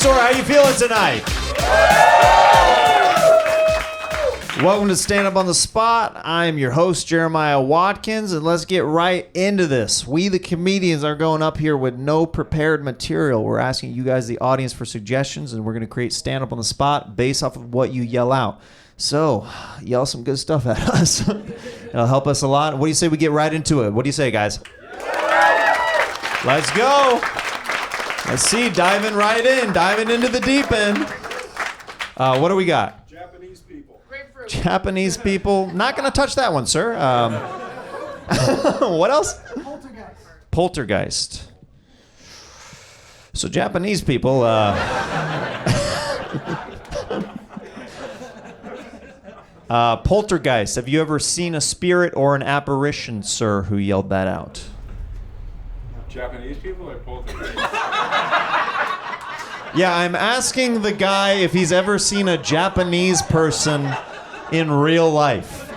Dinosaur, how you feeling tonight? Welcome to Stand Up on the Spot. I'm your host, Jeremiah Watkins, and let's get right into this. We, the comedians, are going up here with no prepared material. We're asking you guys, the audience, for suggestions, and we're going to create Stand Up on the Spot based off of what you yell out. So, yell some good stuff at us. It'll help us a lot. What do you say we get right into it? What do you say, guys? Let's go. Let's see, diving right in, diving into the deep end. What do we got? Japanese people. Grapefruit. Japanese people. Not going to touch that one, sir. What else? Poltergeist. Poltergeist. So Japanese people. Poltergeist. Have you ever seen a spirit or an apparition, sir, who yelled that out? Japanese people or poltergeist? Yeah, I'm asking the guy if he's ever seen a Japanese person in real life.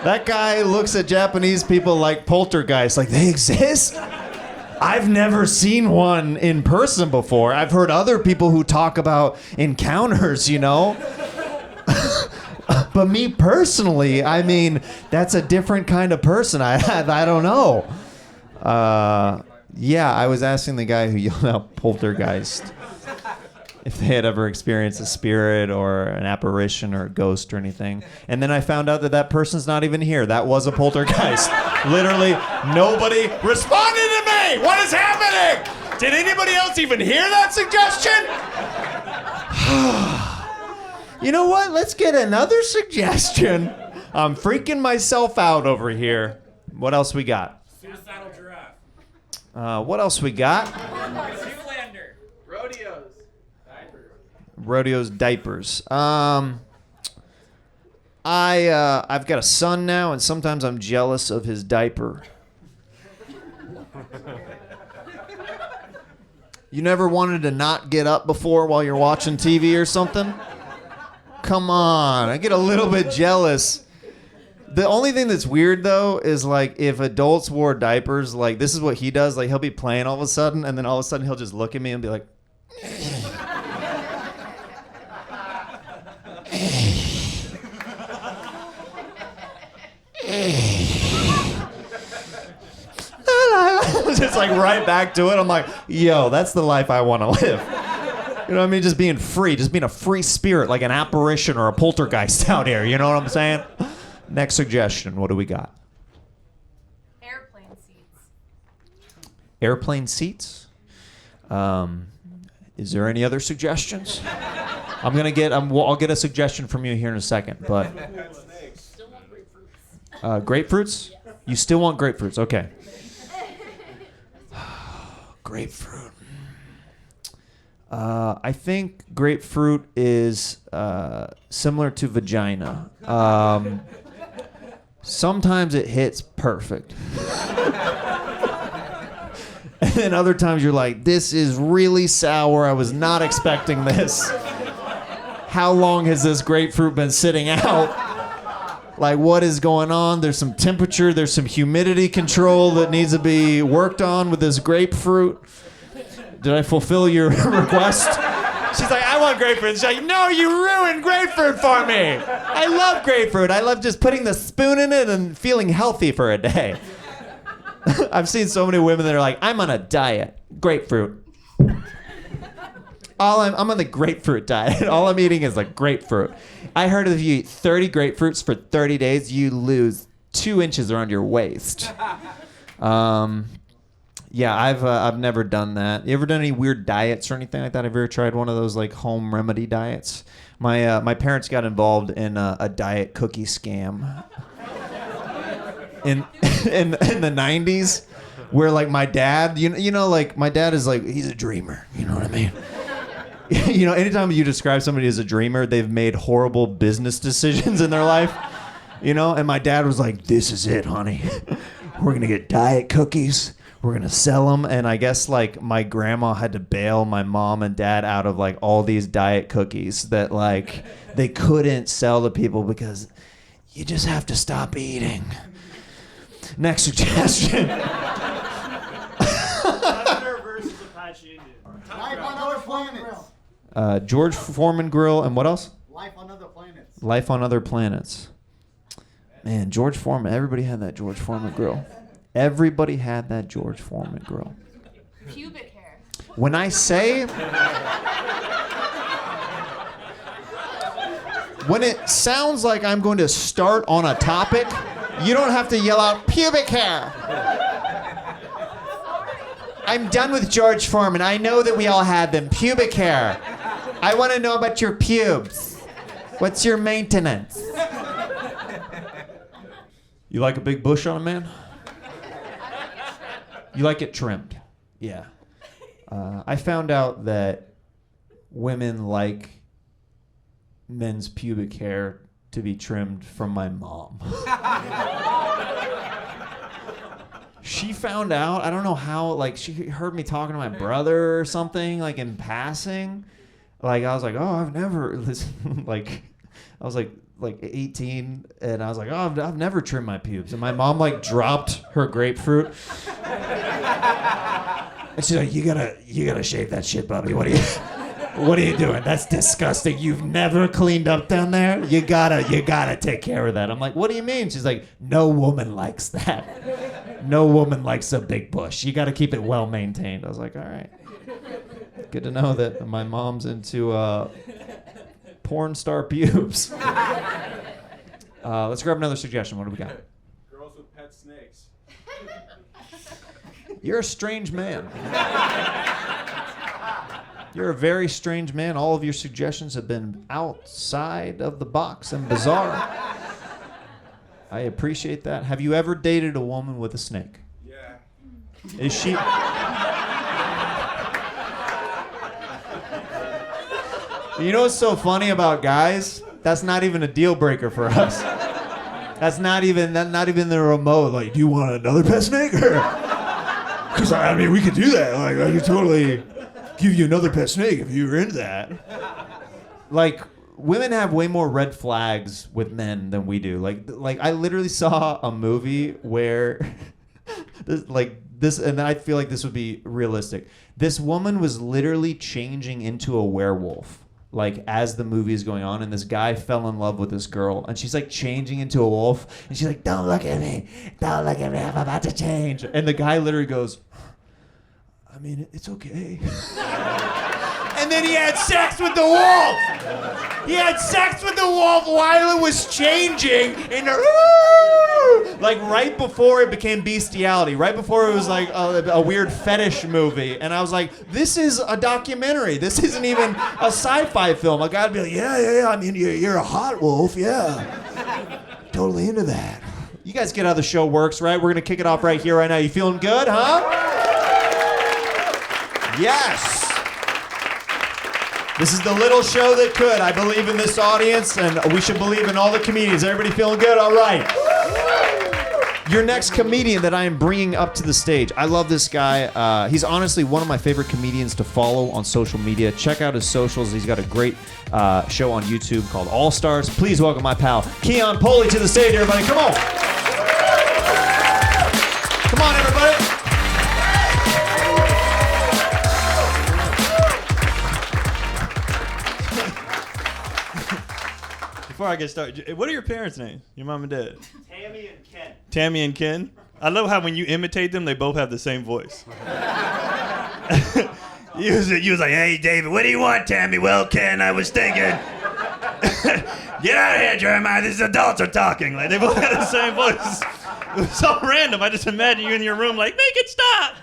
That guy looks at Japanese people like poltergeists, like they exist? I've never seen one in person before. I've heard other people who talk about encounters, you know? But me personally, I mean, that's a different kind of person. I don't know. Yeah, I was asking the guy who yelled out poltergeist if they had ever experienced a spirit or an apparition or a ghost or anything. And then I found out that that person's not even here. That was a poltergeist. Literally, nobody responded to me. What is happening? Did anybody else even hear that suggestion? You know what? Let's get another suggestion. I'm freaking myself out over here. What else we got? Suicidal giraffe. What else we got? Zoolander. Rodeos. Diapers. Rodeo's diapers. I've got a son now, and sometimes I'm jealous of his diaper. You never wanted to not get up before while you're watching TV or something? Come on, I get a little bit jealous. The only thing that's weird, though, is, like, if adults wore diapers, like, this is what he does. Like, he'll be playing all of a sudden, and then all of a sudden he'll just look at me and be like... Just, like, right back to it. I'm like, yo, that's the life I want to live. You know what I mean? Just being free. Just being a free spirit, like an apparition or a poltergeist out here. You know what I'm saying? Next suggestion. What do we got? Airplane seats. Airplane seats? Is there any other suggestions? I'll get a suggestion from you here in a second. But Still want grapefruits. grapefruits? You still want grapefruits? Okay. Grapefruit. I think grapefruit is similar to vagina. Sometimes it hits perfect. And then other times you're like, this is really sour. I was not expecting this. How long has this grapefruit been sitting out? Like, what is going on? There's some temperature. There's some humidity control that needs to be worked on with this grapefruit. Did I fulfill your request? She's like, I want grapefruit. She's like, no, you ruined grapefruit for me. I love grapefruit. I love just putting the spoon in it and feeling healthy for a day. I've seen so many women that are like, I'm on a diet. Grapefruit. I'm on the grapefruit diet. All I'm eating is like grapefruit. I heard if you eat 30 grapefruits for 30 days, you lose 2 inches around your waist. Yeah, I've never done that. You ever done any weird diets or anything like that? Have you ever tried one of those like home remedy diets? My parents got involved in a diet cookie scam in the 90s, where like my dad, you know, like my dad is like, he's a dreamer. You know what I mean? You know, anytime you describe somebody as a dreamer, they've made horrible business decisions in their life. You know, and my dad was like, this is it, honey. We're gonna get diet cookies. We're going to sell them. And I guess like my grandma had to bail my mom and dad out of like all these diet cookies that like they couldn't sell to people because you just have to stop eating. Next suggestion. Thunder versus Apache Indian. Life on other planets. George Foreman grill, and what else? Life on other planets. Life on Other Planets. Man, George Foreman. Everybody had that George Foreman grill. Everybody had that George Foreman grill. Pubic hair. When I say... When it sounds like I'm going to start on a topic, you don't have to yell out, pubic hair. I'm done with George Foreman. I know that we all had them. Pubic hair. I want to know about your pubes. What's your maintenance? You like a big bush on a man? You like it trimmed? Yeah. I found out that women like men's pubic hair to be trimmed from my mom. She found out, I don't know how, like she heard me talking to my brother or something, like in passing. Like I was like, oh, I've never listened. Like I was like 18, and I was like, oh, I've never trimmed my pubes. And my mom like dropped her grapefruit. And she's like, you gotta shave that shit, Bubby. What are you doing? That's disgusting. You've never cleaned up down there? You gotta take care of that. I'm like, what do you mean? She's like, no woman likes that. No woman likes a big bush. You gotta keep it well maintained. I was like, all right. Good to know that my mom's into porn star pubes. Let's grab another suggestion. What do we got? Girls with pet snakes. You're a strange man. You're a very strange man. All of your suggestions have been outside of the box and bizarre. I appreciate that. Have you ever dated a woman with a snake? Yeah. Is she... You know what's so funny about guys? That's not even a deal breaker for us. That's not even the remote. Like, do you want another pet snake? Because I mean, we could do that. Like, I could totally give you another pet snake if you were into that. Like, women have way more red flags with men than we do. Like I literally saw a movie where this, and I feel like this would be realistic. This woman was literally changing into a werewolf, like as the movie is going on, and this guy fell in love with this girl, and she's like changing into a wolf, and she's like, don't look at me, I'm about to change. And the guy literally goes, I mean, it's okay. And then he had sex with the wolf. He had sex with the wolf while it was changing, and like right before it became bestiality, right before it was like a weird fetish movie. And I was like, this is a documentary. This isn't even a sci-fi film. A guy would be like, yeah. I mean, you're a hot wolf, yeah. Totally into that. You guys get how the show works, right? We're gonna kick it off right here, right now. You feeling good, huh? Yes. This is the little show that could. I believe in this audience, and we should believe in all the comedians. Everybody feeling good? All right. Your next comedian that I am bringing up to the stage. I love this guy. He's honestly one of my favorite comedians to follow on social media. Check out his socials. He's got a great show on YouTube called All Stars. Please welcome my pal, Keon Polee, to the stage, everybody. Come on. Come on, everybody. Before I get started, what are your parents' names? Your mom and dad? Tammy and Ken. Tammy and Ken? I love how when you imitate them, they both have the same voice. you was like, hey, David, what do you want, Tammy? Well, Ken, I was thinking. Get out of here, Jeremiah. These adults are talking. Like, they both had the same voice. It was so random. I just imagine you in your room like, make it stop.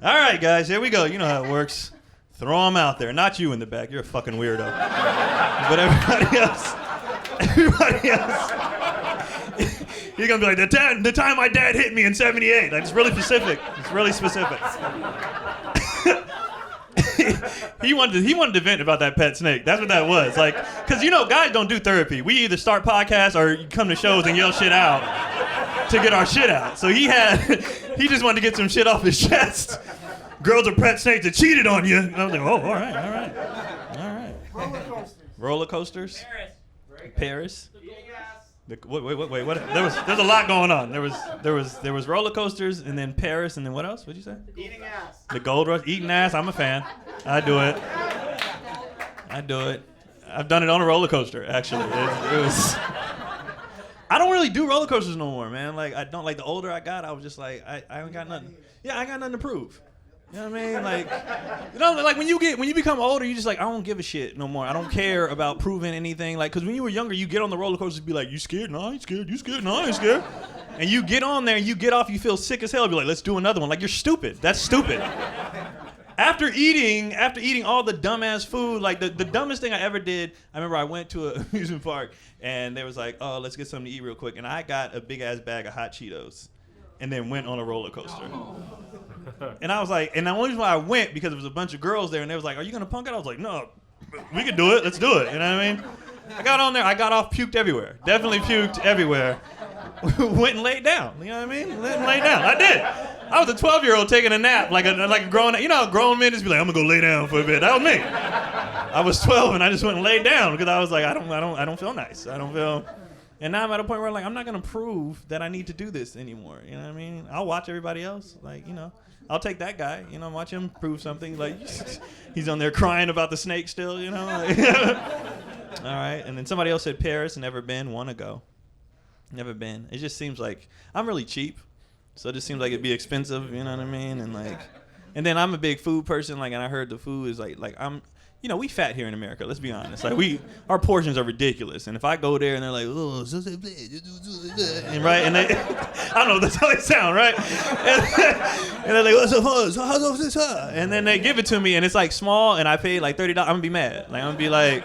All right, guys, here we go. You know how it works. Throw them out there. Not you in the back. You're a fucking weirdo. But everybody else. You're going to be like, the time my dad hit me in 78. Like, it's really specific. He wanted to vent about that pet snake. That's what that was. Like, because, you know, guys don't do therapy. We either start podcasts or come to shows and yell shit out to get our shit out. So he just wanted to get some shit off his chest. Girls are pet snakes that cheated on you. And I was like, oh, all right. Roller coasters. Paris. Wait. What? There's a lot going on. There was roller coasters, and then Paris, and then what else? What'd you say? Eating ass. The Gold Rush. Eating ass. I'm a fan. I do it. I've done it on a roller coaster, actually. It was. I don't really do roller coasters no more, man. Like I don't like. The older I got, I was just like, I ain't got nothing. Yeah, I ain't got nothing to prove. You know what I mean? Like, like when you become older, you just like, I don't give a shit no more. I don't care about proving anything. Like, cause when you were younger, you get on the roller coaster and be like, you scared? No, I ain't scared. You scared? No, I ain't scared. And you get on there and you get off, you feel sick as hell. Be like, let's do another one. Like, you're stupid. That's stupid. After eating all the dumbass food, like the dumbest thing I ever did, I remember I went to an amusement park and they was like, oh, let's get something to eat real quick. And I got a big ass bag of hot Cheetos and then went on a roller coaster. And I was like, and the only reason why I went because there was a bunch of girls there and they was like, are you gonna punk it? I was like, no, we can do it. Let's do it. You know what I mean? I got on there, I got off, puked everywhere. Definitely puked everywhere. Went and laid down. You know what I mean? Went and laid down. I did. I was a 12-year-old taking a nap like a grown, grown men just be like, I'm gonna go lay down for a bit. That was me. I was 12 and I just went and laid down because I was like, I don't feel nice. I don't feel. And now I'm at a point where I'm not gonna prove that I need to do this anymore. You know what I mean? I'll watch everybody else. Like, I'll take that guy. Watch him prove something. Like he's on there crying about the snake still. All right. And then somebody else said Paris, never been, wanna go. Never been. It just seems like I'm really cheap, so it just seems like it'd be expensive. You know what I mean? And then I'm a big food person. Like, and I heard the food is like I'm. We fat here in America. Let's be honest. Like our portions are ridiculous. And if I go there and they're like, oh, and right, and they, I don't know, that's how they sound, right? And they're like, what's up? And then they give it to me, and it's like small, and I paid like $30. I'm gonna be mad. Like I'm gonna be like,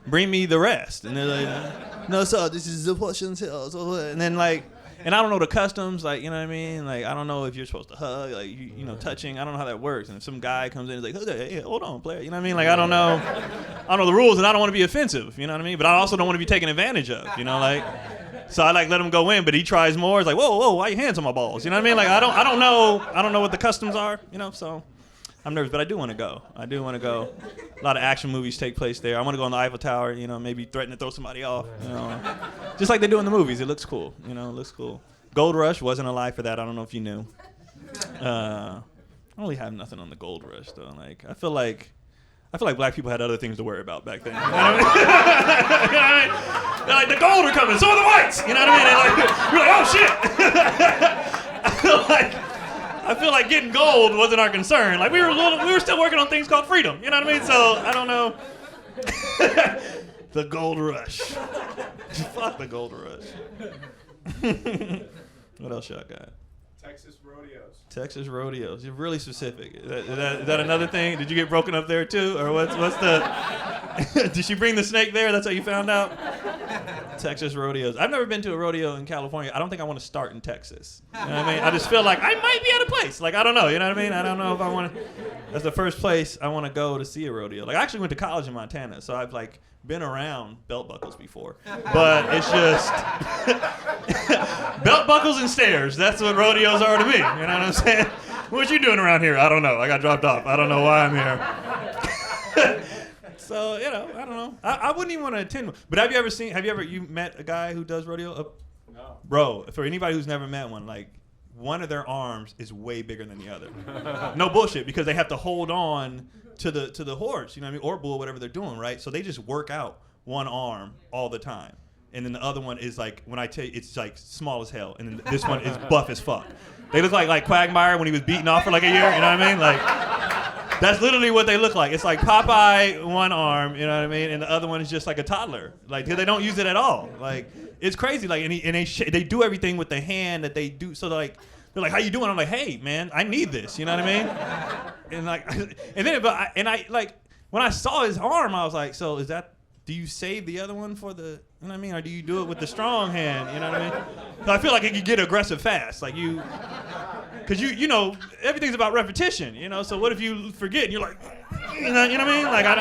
bring me the rest. And they're like, no, sir, this is the portion. And then like. And I don't know the customs, like, you know what I mean? Like, I don't know if you're supposed to hug, like, touching. I don't know how that works. And if some guy comes in and is like, hey, hold on, player. You know what I mean? Like, I don't know the rules, and I don't want to be offensive. You know what I mean? But I also don't want to be taken advantage of, like. So I, like, let him go in, but he tries more. It's like, whoa, why your hands on my balls? You know what I mean? Like, I don't know what the customs are, so. I'm nervous, but I do want to go. A lot of action movies take place there. I want to go on the Eiffel Tower, maybe threaten to throw somebody off, Just like they do in the movies. It looks cool, it looks cool. Gold Rush wasn't alive for that. I don't know if you knew. I don't really have nothing on the Gold Rush, though. Like, I feel like black people had other things to worry about back then. You know what I mean? They're like, the gold are coming, so are the whites. You know what I mean? You're like, oh, shit. I feel like getting gold wasn't our concern. Like we were still working on things called freedom. You know what I mean? So I don't know. The Gold Rush. Fuck the Gold Rush. What else y'all got? Texas rodeos. You're really specific. Is that another thing? Did you get broken up there too, or what's the? Did she bring the snake there? That's how you found out. Texas rodeos. I've never been to a rodeo in California. I don't think I want to start in Texas. You know what I mean? I just feel like I might be out of place. Like I don't know. You know what I mean? I don't know if I want to. That's the first place I want to go to see a rodeo. Like I actually went to college in Montana, so I've like been around belt buckles before, but it's just belt buckles and stairs. That's what rodeos are to me. You know what I'm saying? What you doing around here? I don't know. I got dropped off. I don't know why I'm here. So I don't know. I wouldn't even want to attend. But have you met a guy who does rodeo? No. Bro, for anybody who's never met one, like one of their arms is way bigger than the other. No bullshit, because they have to hold on to the horse, you know what I mean, or bull, whatever they're doing, right? So they just work out one arm all the time, and then the other one is like, when I tell you, it's like small as hell, and then this one is buff as fuck. They look like Quagmire when he was beaten off for like a year, you know what I mean? Like that's literally what they look like. It's like Popeye one arm, you know what I mean, and the other one is just like a toddler. Like they don't use it at all. Like it's crazy. Like and they do everything with the hand that they do. So they're like, how you doing? I'm like, hey man, I need this. You know what I mean? And like, when I saw his arm, I was like, so is that? Do you save the other one for the? You know what I mean? Or do you do it with the strong hand? You know what I mean? So I feel like it could get aggressive fast. Like you. Because you know, everything's about repetition, you know, so what if you forget and you're like, you know what I mean? Like, I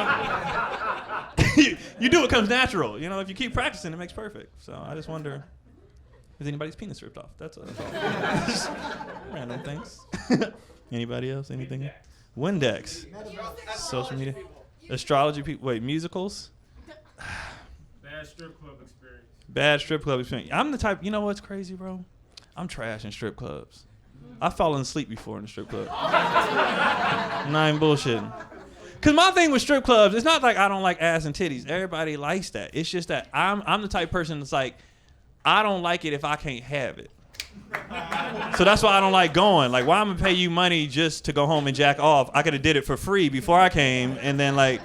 don't, you do what comes natural, you know, if you keep practicing, it makes perfect. So I just wonder, is anybody's penis ripped off? That's all. Just random things. Anybody else? Anything? Windex. Social media. Astrology people. Wait, musicals? bad strip club experience? Bad strip club experience. I'm the type, you know what's crazy, bro? I'm trash in strip clubs. I've fallen asleep before in the strip club. I'm not even bullshitting. Because my thing with strip clubs, it's not like I don't like ass and titties. Everybody likes that. It's just that I'm the type of person that's like, I don't like it if I can't have it. So that's why I don't like going. Like, why I'm going to pay you money just to go home and jack off? I could have did it for free before I came, and then like...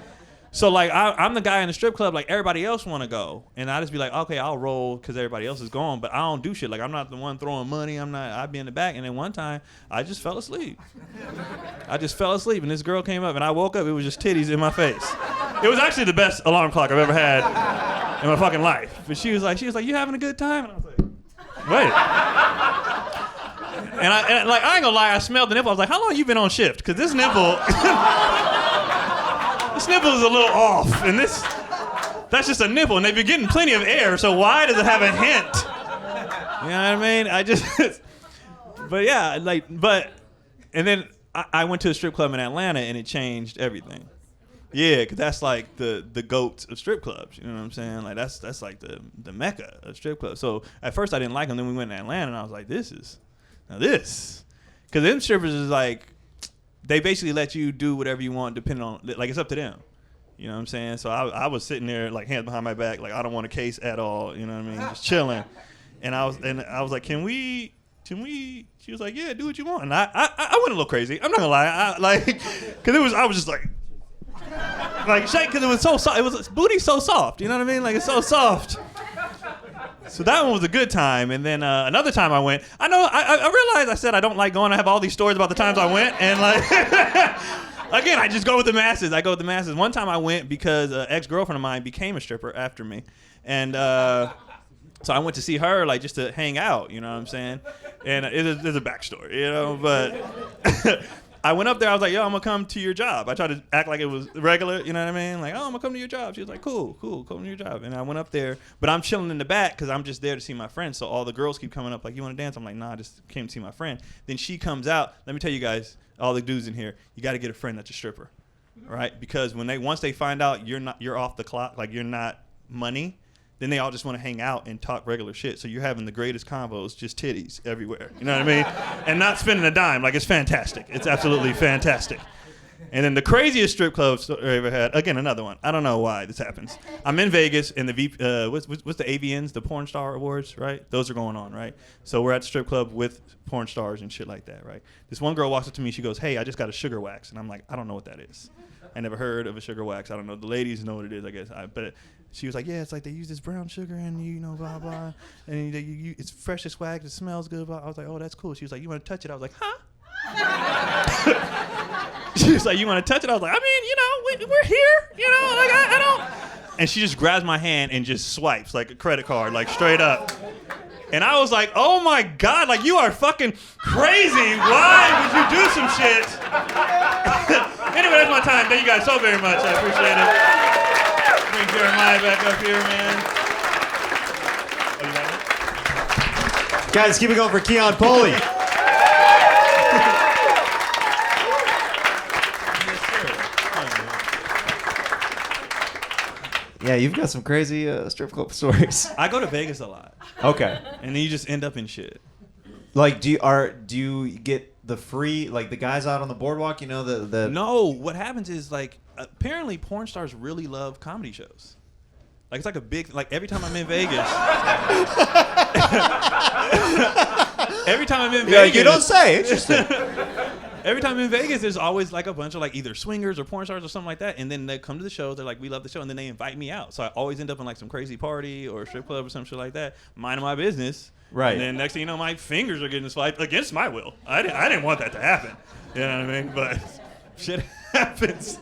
So, like, I'm the guy in the strip club, like, everybody else want to go. And I just be like, okay, I'll roll because everybody else is going. But I don't do shit. Like, I'm not the one throwing money. I'd be in the back. And then one time, I just fell asleep. And this girl came up, and I woke up. It was just titties in my face. It was actually the best alarm clock I've ever had in my fucking life. But she was like, you having a good time? And I was like, wait. And I ain't gonna lie, I smelled the nipple. I was like, how long you been on shift? Because this nipple... This nipple is a little off, and that's just a nipple, and they've been getting plenty of air, so why does it have a hint? You know what I mean? But yeah, and then I went to a strip club in Atlanta, and it changed everything. Yeah, because that's like the goat of strip clubs, you know what I'm saying? Like, that's like the mecca of strip clubs. So at first I didn't like them, then we went to Atlanta, and I was like, this. Because them strippers is like, they basically let you do whatever you want depending on, like, it's up to them. You know what I'm saying? So I was sitting there, like, hands behind my back, like, I don't want a case at all, you know what I mean? Just chilling. And I was like, can we, she was like, yeah, do what you want. And I went a little crazy. I'm not gonna lie. Because I was just like shake, because it was so soft. It was booty so soft, you know what I mean? Like, it's so soft. So that one was a good time. And then another time I went, I realized I said I don't like going. I have all these stories about the times I went. And like, again, I just go with the masses. One time I went because an ex-girlfriend of mine became a stripper after me. And so I went to see her, like, just to hang out, you know what I'm saying? And there's a backstory, you know, but... I went up there, I was like, yo, I'm gonna come to your job. I tried to act like it was regular, you know what I mean? Like, oh, I'm gonna come to your job. She was like, cool, come to your job. And I went up there, but I'm chilling in the back because I'm just there to see my friend. So all the girls keep coming up like, you wanna dance? I'm like, nah, I just came to see my friend. Then she comes out. Let me tell you guys, all the dudes in here, you gotta get a friend that's a stripper, right? Because once they find out you're off the clock, like you're not money, then they all just want to hang out and talk regular shit. So you're having the greatest combos, just titties everywhere. You know what I mean? And not spending a dime. Like, it's fantastic. It's absolutely fantastic. And then the craziest strip club story I ever had, again, another one. I don't know why this happens. I'm in Vegas, and what's the AVNs, the Porn Star Awards, right? Those are going on, right? So we're at the strip club with porn stars and shit like that, right? This one girl walks up to me. She goes, hey, I just got a sugar wax. And I'm like, I don't know what that is. I never heard of a sugar wax. I don't know. The ladies know what it is, I guess. But she was like, yeah, it's like they use this brown sugar and, you know, blah, blah. And it's fresh as wax. It smells good. Blah. I was like, oh, that's cool. She was like, you want to touch it? I was like, huh? She was like, you want to touch it? I was like, I mean, you know, we're here. You know, like, I don't. And she just grabs my hand and just swipes like a credit card, like straight up. And I was like, oh, my God, like, you are fucking crazy. Why would you do some shit? Anyway, that's my time. Thank you guys so very much. I appreciate it. Bring Jeremiah back up here, man. Oh, Guys, keep it going for Keon Pulley. Yeah, you've got some crazy strip club stories. I go to Vegas a lot. Okay. And then you just end up in shit. Like, do you get the free, like, the guys out on the boardwalk, you know, the No, what happens is, like, apparently porn stars really love comedy shows. Like, it's like a big, like, every time I'm in Vegas. Every time I'm in Vegas. You don't say. Interesting. Every time I'm in Vegas, there's always, like, a bunch of, like, either swingers or porn stars or something like that. And then they come to the show. They're like, we love the show. And then they invite me out. So I always end up in, like, some crazy party or a strip club or some shit like that. Minding my business. Right. And then next thing you know, my fingers are getting swiped against my will. I didn't want that to happen. You know what I mean? But shit happens.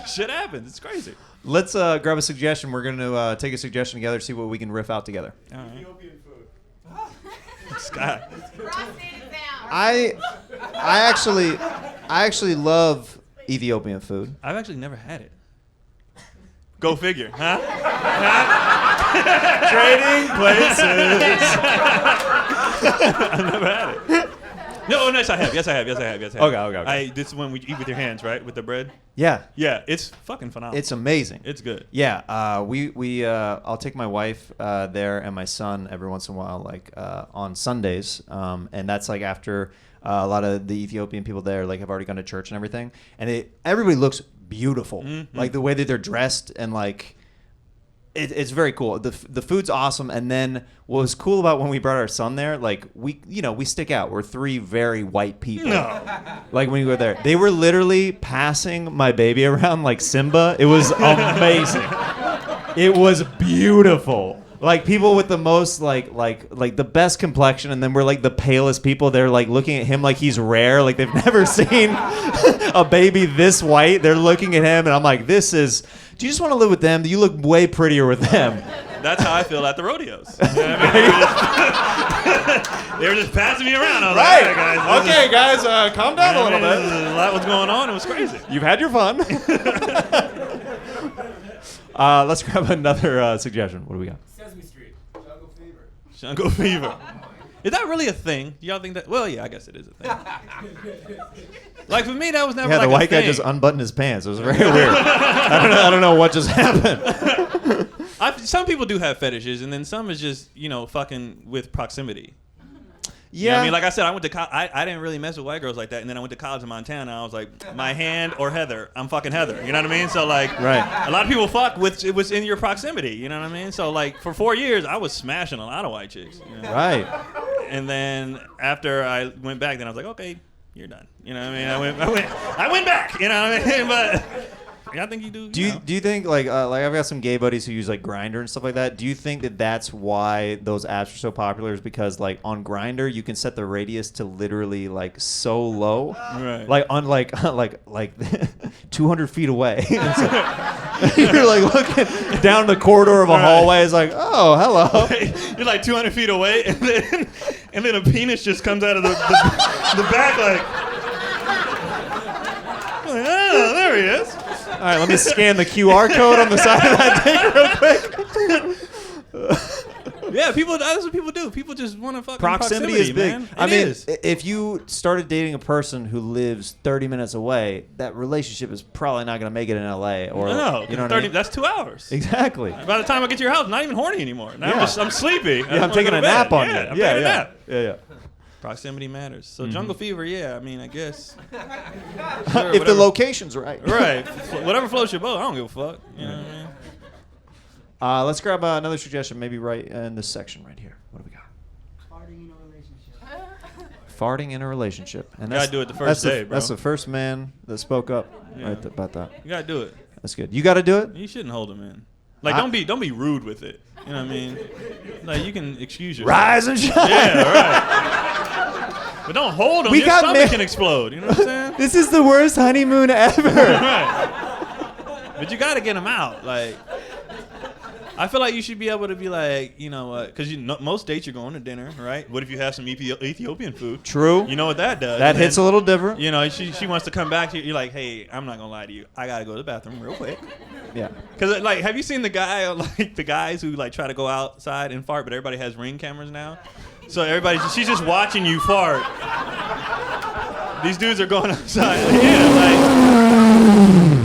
Shit happens. It's crazy. Let's grab a suggestion. We're going to take a suggestion together, see what we can riff out together. All right. Ethiopian food. Scott. I actually love Ethiopian food. I've actually never had it. Go figure, huh? Trading places. I've never had it. No, yes, I have. Yes, I have. Okay. This is when we eat with your hands, right? With the bread. Yeah. Yeah, it's fucking phenomenal. It's amazing. It's good. Yeah. I'll take my wife there and my son every once in a while, like on Sundays, and that's like after a lot of the Ethiopian people there like have already gone to church and everything, and everybody looks beautiful, like the way that they're dressed and like. It's very cool. The food's awesome, and then what was cool about when we brought our son there, like we stick out. We're three very white people. No. Like when we were there, they were literally passing my baby around like Simba. It was amazing. It was beautiful. Like people with the most like the best complexion, and then we're like the palest people. They're like looking at him like he's rare. Like they've never seen a baby this white. They're looking at him, and I'm like, this is. Do you just want to live with them? You look way prettier with them. That's how I feel at the rodeos. You know what I mean? They were just passing me around. I was Right. like, hey, guys. guys, calm down A lot was going on. It was crazy. You've had your fun. Let's grab another suggestion. What do we got? Sesame Street. Jungle Fever. Jungle fever. Is that really a thing? Do y'all think that? Well, yeah, I guess it is a thing. Like for me, that was never Yeah, like the white a guy thing. just unbuttoned his pants. It was very weird. I don't know what just happened. Some people do have fetishes, and then some is just fucking with proximity. Yeah, You know what I mean, like I said, I went to I didn't really mess with white girls like that, and then I went to college in Montana, and I was like, my hand or Heather, I'm fucking Heather. You know what I mean? So like, Right. a lot of people fuck with it was in your proximity. You know what I mean? So like, for 4 years, I was smashing a lot of white chicks. You know? right. And then after I went back, then I was like, okay, you're done. You know what I mean? I went back. You know what I mean? But I think you do. Do you think like I've got some gay buddies who use like Grindr and stuff like that? Do you think that that's why those apps are so popular? Is because like on Grindr you can set the radius to literally like so low, Right. like on like 200 feet away. You're like looking down the corridor of a hallway. It's like, oh, hello. You're like 200 feet away, and then a penis just comes out of the back like, oh, there he is. All right, let me scan the QR code on the side of that thing real quick. Yeah, that's what people do. People just want to fucking Proximity is big. man. I It mean, is. if you started dating a person who lives 30 minutes away, that relationship is probably not going to make it in LA. Or No, you know what I mean? that's 2 hours. Exactly. By the time I get to your house, I'm not even horny anymore. Now Yeah. I'm sleepy. Yeah, I'm taking a nap on you. I'm taking a nap. Yeah. Proximity matters. So jungle fever, yeah. I mean, I guess. If the whatever. location's right. Right. Whatever floats your boat. I don't give a fuck. You know what I mean? Let's grab another suggestion, maybe right in this section right here. What do we got? Farting in a relationship. Farting in a relationship. And Gotta do it the first day, bro. That's the first man that spoke up Yeah. about that. You gotta do it. That's good. You got to do it? You shouldn't hold them in. Like, don't be rude with it. You know what I mean? Like, you can excuse yourself. Rise and shine. Yeah, right. But don't hold them. We Your got stomach ma- can explode. You know what I'm saying? This is the worst honeymoon ever. Right. But you gotta get them out. Like, I feel like you should be able to be like, you know what? Because most dates you're going to dinner, right? What if you have some Ethiopian food? True. You know what that does? That And hits a then, little different. You know, she wants to come back to you. You're like, hey, I'm not gonna lie to you. I gotta go to the bathroom real quick. Yeah. Cause like, have you seen the guys who like try to go outside and fart, but everybody has Ring cameras now? So she's just watching you fart. These dudes are going outside.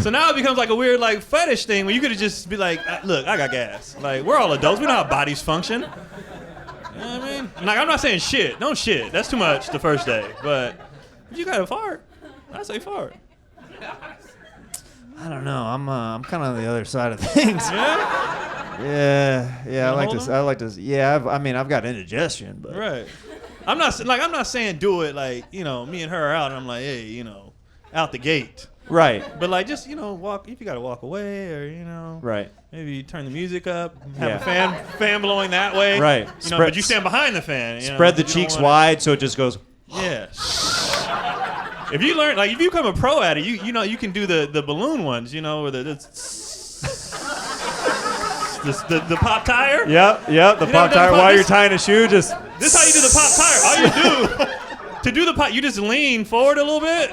So now it becomes like a weird like fetish thing where you could just be like, look, I got gas. Like, we're all adults. We know how bodies function. You know what I mean? Like, I'm not saying shit. Don't shit. That's too much the first day. But if you got to fart, I say fart. I don't know. I'm kind of on the other side of things. Yeah? Yeah. I like hold this. 'em? I like this. Yeah. I've got indigestion, but Right. I'm not saying do it like, me and her are out and I'm like, hey, out the gate. right. But like just, walk if you gotta walk away or, Right. maybe turn the music up, have Yeah. a fan blowing that way. Right. But you stand behind the fan. Spread the You don't cheeks wanna- wide so it just goes. Yeah. If you learn, like, if you become a pro at it, you can do the balloon ones, or the pop tire. Yep. The You never pop done tire pop- while you're this- tying a shoe. Just. This is how you do the pop tire. All you do to do the pop, you just lean forward a little bit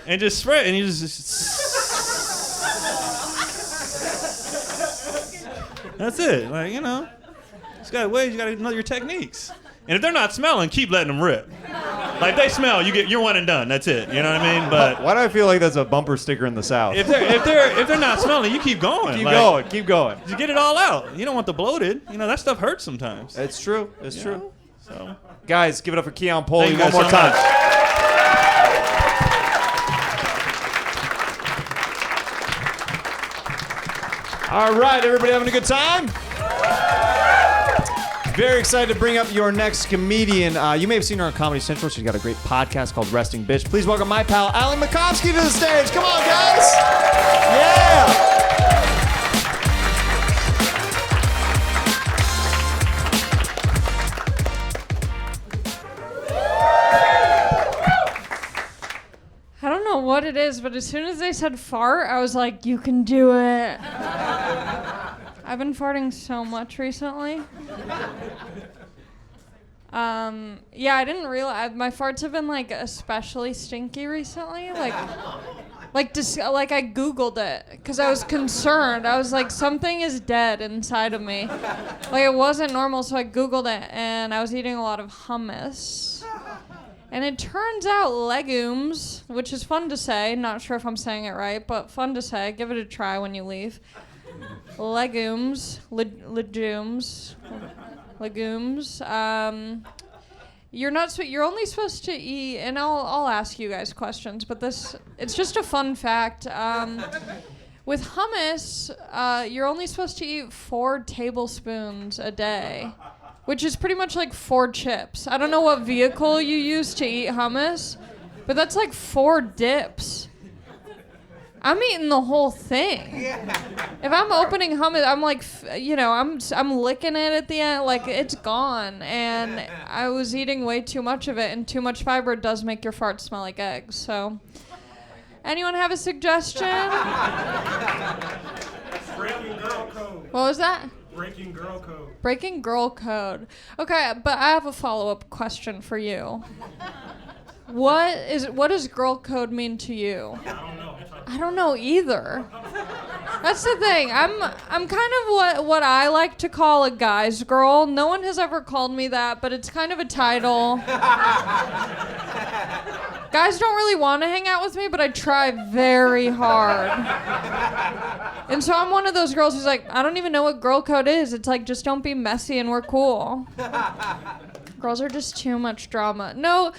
and just spread, and you just. That's it. Like, just got ways. You got to know your techniques. And if they're not smelling, keep letting them rip. Like, they smell, you're one and done. That's it. You know what I mean? But Why do I feel like that's a bumper sticker in the South? if they're not smelling, you keep going. Keep going. You get it all out. You don't want the bloated. You know, that stuff hurts sometimes. It's true. It's You true. know? So, Guys, give it up for Keon Polee Thank you one guys more so time. much. All right, everybody having a good time? Very excited to bring up your next comedian. You may have seen her on Comedy Central. She's got a great podcast called Resting Bitch. Please welcome my pal, Macofsky, to the stage. Come on, guys. Yeah. I don't know what it is, but as soon as they said fart, I was like, you can do it. I've been farting so much recently. Yeah, I didn't realize my farts have been like especially stinky recently. Like I Googled it because I was concerned. I was like, something is dead inside of me. Like it wasn't normal, so I Googled it, and I was eating a lot of hummus. And it turns out legumes, which is fun to say, not sure if I'm saying it right, but fun to say. Give it a try when you leave. Legumes. You're only supposed to eat, and I'll ask you guys questions, but it's just a fun fact. With hummus, you're only supposed to eat 4 tablespoons a day, which is pretty much like 4 chips. I don't know what vehicle you use to eat hummus, but that's like 4 dips. I'm eating the whole thing. If I'm opening hummus, I'm like, I'm licking it at the end, like it's gone. And I was eating way too much of it, and too much fiber does make your farts smell like eggs. So, anyone have a suggestion? Breaking girl code. What was that? Breaking girl code. Breaking girl code. Okay, but I have a follow-up question for you. What does girl code mean to you? I don't know either. That's the thing. I'm kind of what I like to call a guy's girl. No one has ever called me that, but it's kind of a title. Guys don't really want to hang out with me, but I try very hard. And so I'm one of those girls who's like, I don't even know what girl code is. It's like, just don't be messy and we're cool. Girls are just too much drama. No.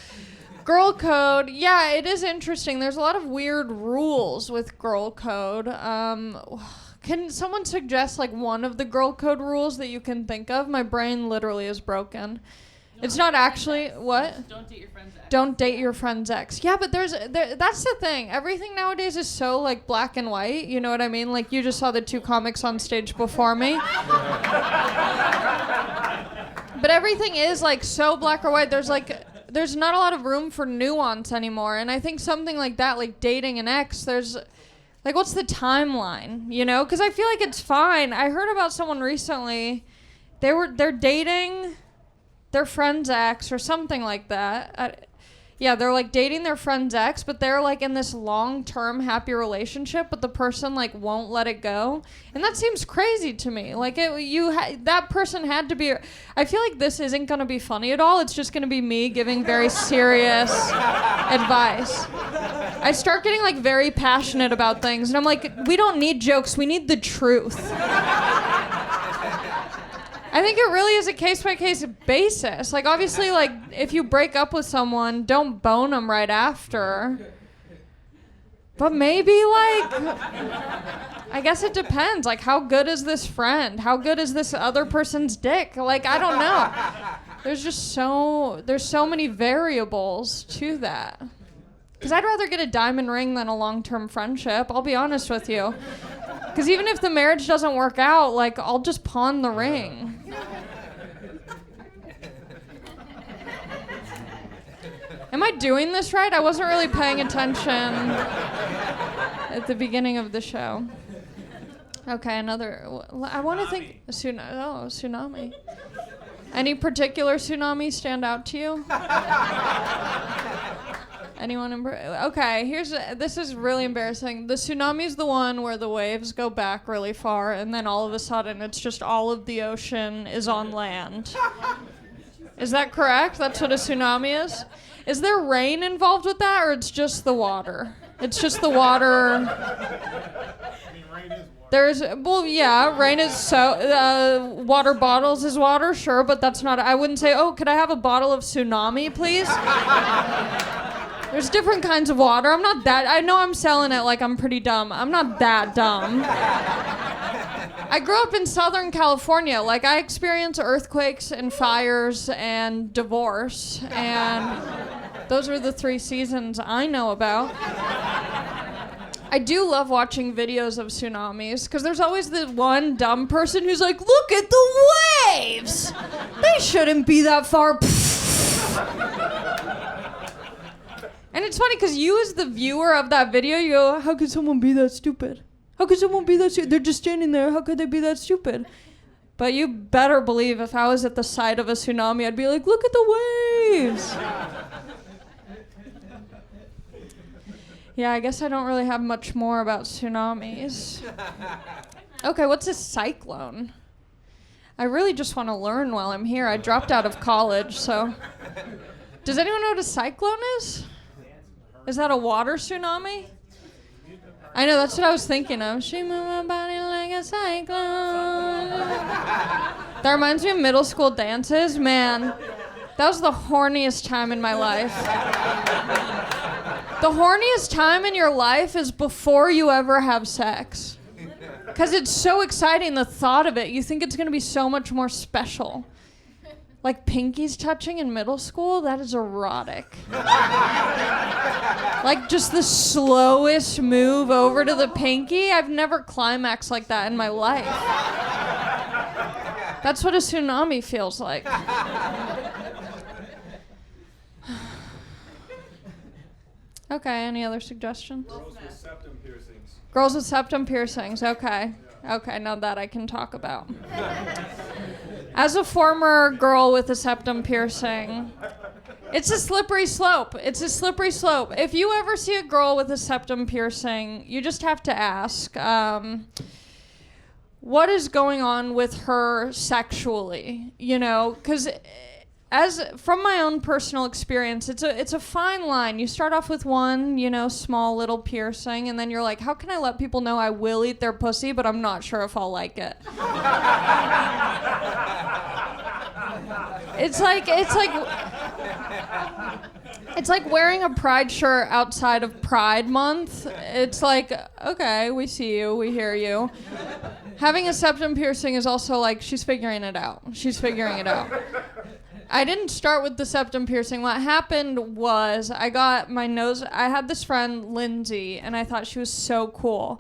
Girl code, yeah, it is interesting. There's a lot of weird rules with girl code. Can someone suggest like one of the girl code rules that you can think of? My brain literally is broken. It's not actually what? Don't date your friend's ex. Don't date your friend's ex. Yeah, but that's the thing. Everything nowadays is so like black and white. You know what I mean? Like you just saw the 2 comics on stage before me. But everything is like so black or white. There's not a lot of room for nuance anymore. And I think something like that, like dating an ex, there's like, what's the timeline, you know? Because I feel like it's fine. I heard about someone recently, they're dating their friend's ex or something like that. Yeah, they're like dating their friend's ex, but they're like in this long-term happy relationship, but the person like won't let it go. And that seems crazy to me. Like that person had to be. I feel like this isn't going to be funny at all. It's just going to be me giving very serious advice. I start getting like very passionate about things, and I'm like, we don't need jokes. We need the truth. I think it really is a case-by-case basis. Like, obviously, like, if you break up with someone, don't bone them right after. But maybe, like, I guess it depends. Like, how good is this friend? How good is this other person's dick? Like, I don't know. There's so many variables to that. Because I'd rather get a diamond ring than a long-term friendship. I'll be honest with you. Because even if the marriage doesn't work out, like, I'll just pawn the ring. Am I doing this right? I wasn't really paying attention at the beginning of the show. Okay, another. I want to think. Tsunami. Any particular tsunami stand out to you? Anyone? Okay, this is really embarrassing. The tsunami is the one where the waves go back really far, and then all of a sudden it's just all of the ocean is on land. Is that correct? That's what a tsunami is? Is there rain involved with that, or it's just the water? It's just the water. I mean, rain is water. There's, well, yeah, rain is water bottles is water, sure, but that's not, I wouldn't say, oh, could I have a bottle of Tsunami, please? There's different kinds of water. I'm not that, I know I'm selling it like I'm pretty dumb. I'm not that dumb. I grew up in Southern California. Like, I experienced earthquakes and fires and divorce, and those are the 3 seasons I know about. I do love watching videos of tsunamis, because there's always the one dumb person who's like, look at the waves! They shouldn't be that far. And it's funny, because you as the viewer of that video, you go, how could someone be that stupid? How could someone be that stupid? They're just standing there. How could they be that stupid? But you better believe if I was at the side of a tsunami, I'd be like, look at the waves! Yeah, I guess I don't really have much more about tsunamis. Okay, what's a cyclone? I really just want to learn while I'm here. I dropped out of college, so. Does anyone know what a cyclone is? Is that a water tsunami? I know, that's what I was thinking of. She moved my body like a cyclone. That reminds me of middle school dances. Man, that was the horniest time in my life. The horniest time in your life is before you ever have sex. Because it's so exciting, the thought of it. You think it's going to be so much more special. Like pinkies touching in middle school, that is erotic. Like just the slowest move over to the pinky. I've never climaxed like that in my life. That's what a tsunami feels like. Okay, any other suggestions? Girls with septum piercings. Girls with septum piercings, okay. Okay, now that I can talk about. As a former girl with a septum piercing, it's a slippery slope. It's a slippery slope. If you ever see a girl with a septum piercing, you just have to ask, what is going on with her sexually? You know, because as from my own personal experience, it's a fine line. You start off with one, you know, small little piercing, and then you're like, how can I let people know I will eat their pussy, but I'm not sure if I'll like it? It's like wearing a pride shirt outside of Pride Month. It's like, okay, we see you, we hear you. Having a septum piercing is also like, she's figuring it out. She's figuring it out. I didn't start with the septum piercing. What happened was I got my nose. I had this friend, Lindsay, and I thought she was so cool.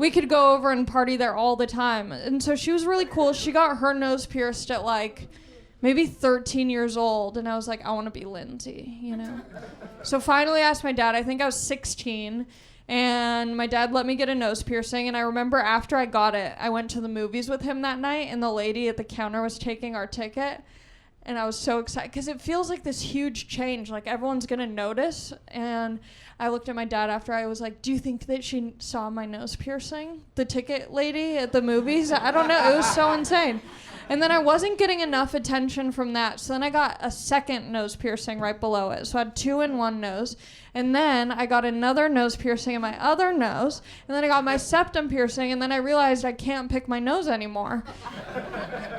We could go over and party there all the time. And so she was really cool. She got her nose pierced at like maybe 13 years old. And I was like, I want to be Lindsay, you know? So finally I asked my dad. I think I was 16. And my dad let me get a nose piercing. And I remember after I got it, I went to the movies with him that night. And the lady at the counter was taking our ticket. And I was so excited because it feels like this huge change. Like everyone's going to notice. And I looked at my dad after. I was like, do you think that she saw my nose piercing? The ticket lady at the movies? I don't know. It was so insane. And then I wasn't getting enough attention from that. So then I got a second nose piercing right below it. So I had 2 in one nose. And then I got another nose piercing in my other nose. And then I got my septum piercing. And then I realized I can't pick my nose anymore.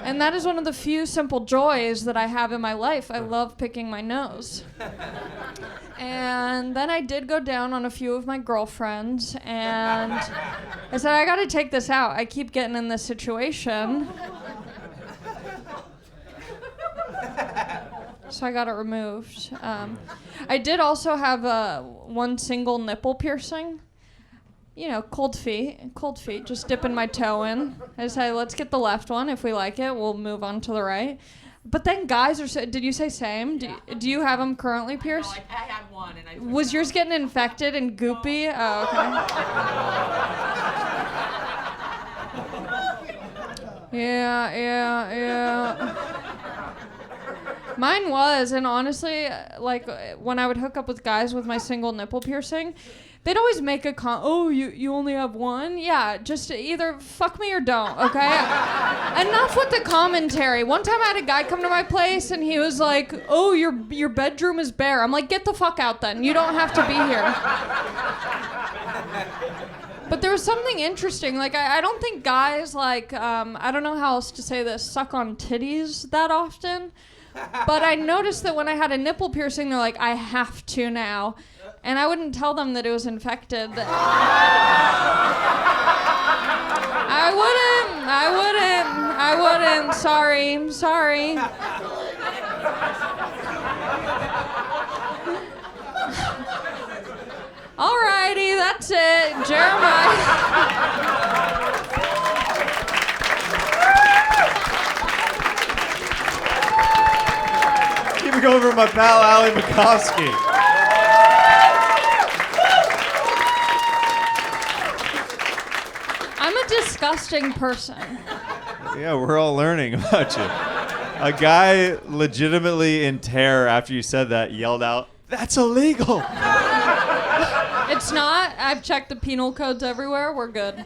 And that is one of the few simple joys that I have in my life. I love picking my nose. And then I did go down on a few of my girlfriends. And I said, I got to take this out. I keep getting in this situation. So I got it removed. I did also have one single nipple piercing. You know, cold feet, just dipping my toe in. I decided, let's get the left one. If we like it, we'll move on to the right. But then guys are, did you say same? Do you have them currently pierced? No, I had one. And I was yours getting infected and goopy? Oh, okay. Yeah. Mine was, and honestly, like when I would hook up with guys with my single nipple piercing, they'd always make a oh, you only have one? Yeah, just either fuck me or don't, okay? Enough with the commentary. One time I had a guy come to my place and he was like, oh, your bedroom is bare. I'm like, get the fuck out then. You don't have to be here. But there was something interesting. Like, I don't think guys, like, I don't know how else to say this, suck on titties that often. But I noticed that when I had a nipple piercing, they're like, I have to now. And I wouldn't tell them that it was infected. I wouldn't. Sorry. Alrighty, that's it. Jeremiah. Keep it going for my pal, Ali Macofsky. I'm a disgusting person. Yeah, we're all learning about you. A guy legitimately in terror after you said that yelled out, "That's illegal." It's not. I've checked the penal codes everywhere. We're good.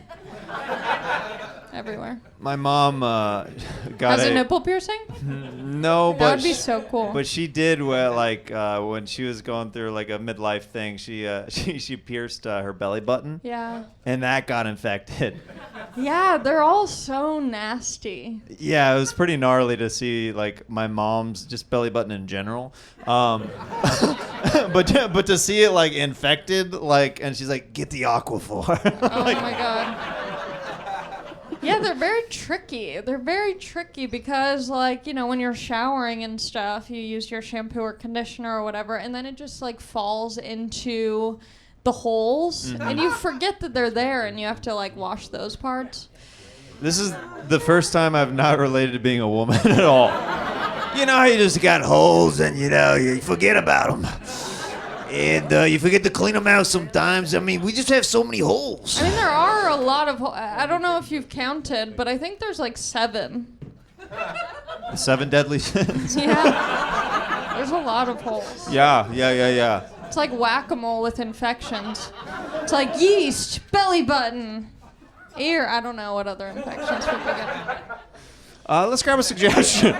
Everywhere. My mom got Has a nipple piercing? No, That but would be so cool. But she did when she was going through like a midlife thing. She pierced her belly button. Yeah. And that got infected. Yeah, they're all so nasty. Yeah, it was pretty gnarly to see like my mom's just belly button in general. But to see it like infected, like, and she's like, get the Aquaphor. Oh my god. Yeah, they're very tricky. They're very tricky because, like, you know, when you're showering and stuff, you use your shampoo or conditioner or whatever, and then it just, like, falls into the holes, and you forget that they're there, and you have to, like, wash those parts. This is the first time I've not related to being a woman at all. You know how you just got holes and, you know, you forget about them. And you forget to clean them out sometimes. I mean, we just have so many holes. I mean, there are a lot of I don't know if you've counted, but I think there's, like, 7. The 7 deadly sins. Yeah. There's a lot of holes. Yeah. It's like whack-a-mole with infections. It's like yeast, belly button, ear. I don't know what other infections people get. Let's grab a suggestion.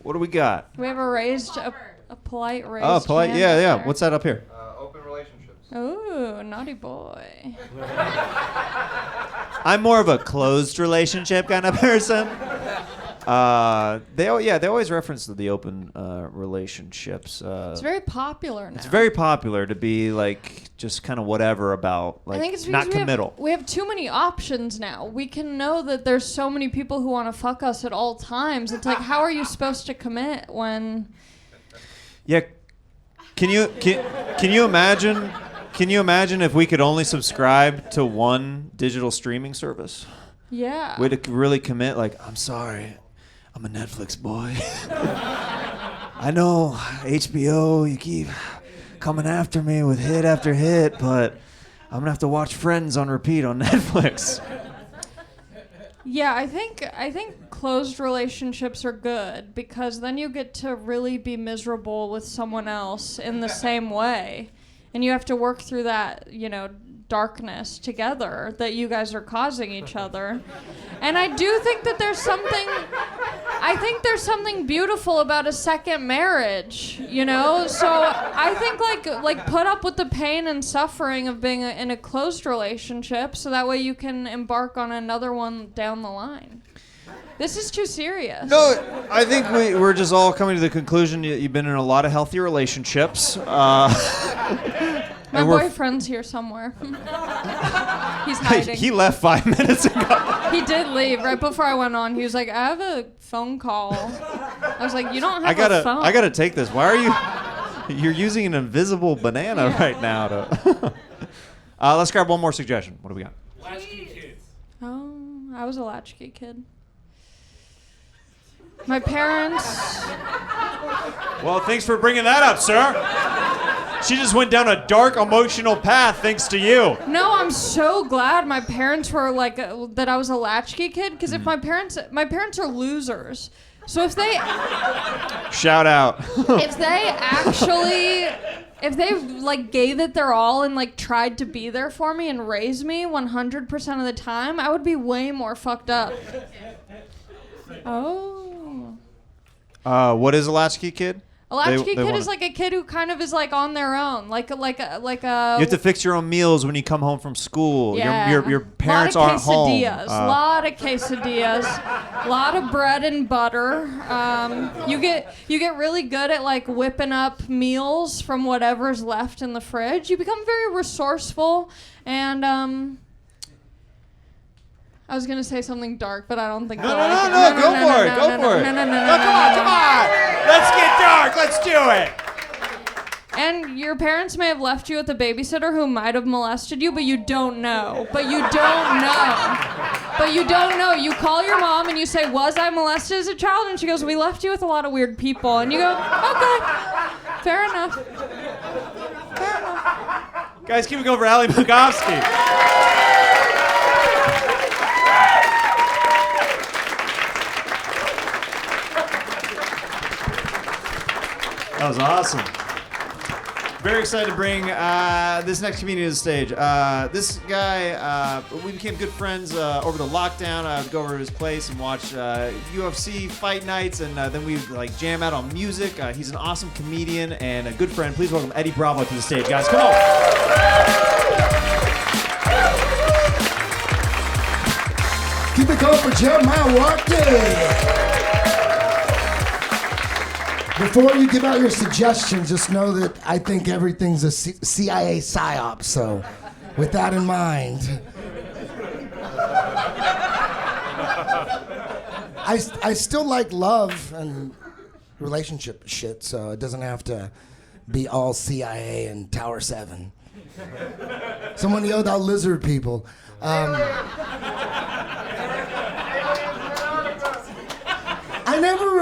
What do we got? We have a polite raised Oh, polite. hand Yeah. up there. What's that up here? Open relationships. Ooh, naughty boy. I'm more of a closed relationship kind of person. They always reference the open relationships. It's very popular now. It's very popular to be like just kind of whatever about like I think it's not because committal. we have too many options now. We can know that there's so many people who want to fuck us at all times. It's like, how are you supposed to commit when? Yeah, can you imagine? Can you imagine if we could only subscribe to one digital streaming service? Yeah. Way to really commit. Like, I'm sorry, I'm a Netflix boy. I know HBO, you keep coming after me with hit after hit, but I'm gonna have to watch Friends on repeat on Netflix. Yeah, I think closed relationships are good because then you get to really be miserable with someone else in the same way. And you have to work through that, you know, darkness together that you guys are causing each other. And I do think that there's something beautiful about a second marriage, you know? So I think like put up with the pain and suffering of being in a closed relationship so that way you can embark on another one down the line. This is too serious. No, I think we're just all coming to the conclusion you've been in a lot of healthy relationships. My boyfriend's here somewhere. He's hiding. He left 5 minutes ago. He did leave right before I went on. He was like, I have a phone call. I was like, you don't have a phone. I gotta take this. Why are you? You're using an invisible banana right now. Let's grab one more suggestion. What do we got? Latchkey kids. Oh, I was a latchkey kid. My parents. Well, thanks for bringing that up, sir. She just went down a dark emotional path thanks to you. No, I'm so glad my parents were like that I was a latchkey kid because if my parents are losers. So if they Shout out. if they actually if they like gave it their all and like tried to be there for me and raise me 100% of the time, I would be way more fucked up. Oh. What is a latchkey kid? A latchkey They kid wanna- is like a kid who kind of is like on their own, like a. You have to fix your own meals when you come home from school. Yeah. Your parents aren't home. Lot of quesadillas, lot of bread and butter. You get really good at like whipping up meals from whatever's left in the fridge. You become very resourceful, and I was gonna say something dark, but I don't think. No, go for it. Go for it. No, Come on. Let's get dark. Let's do it. And your parents may have left you with a babysitter who might have molested you, but you don't know. You call your mom and you say, "Was I molested as a child?" And she goes, "We left you with a lot of weird people." And you go, "Okay, fair enough." Guys, keep it going for Ali Macofsky. That was awesome. Very excited to bring this next comedian to the stage. This guy, we became good friends over the lockdown. I would go over to his place and watch UFC fight nights, and then we would like jam out on music. He's an awesome comedian and a good friend. Please welcome Eddie Bravo to the stage, guys. Come on. Keep it going for Jeremiah Watkins. Before you give out your suggestions, just know that I think everything's a CIA psyop. So, with that in mind, I still like love and relationship shit. So it doesn't have to be all CIA and Tower 7. Someone yelled out lizard people. I never.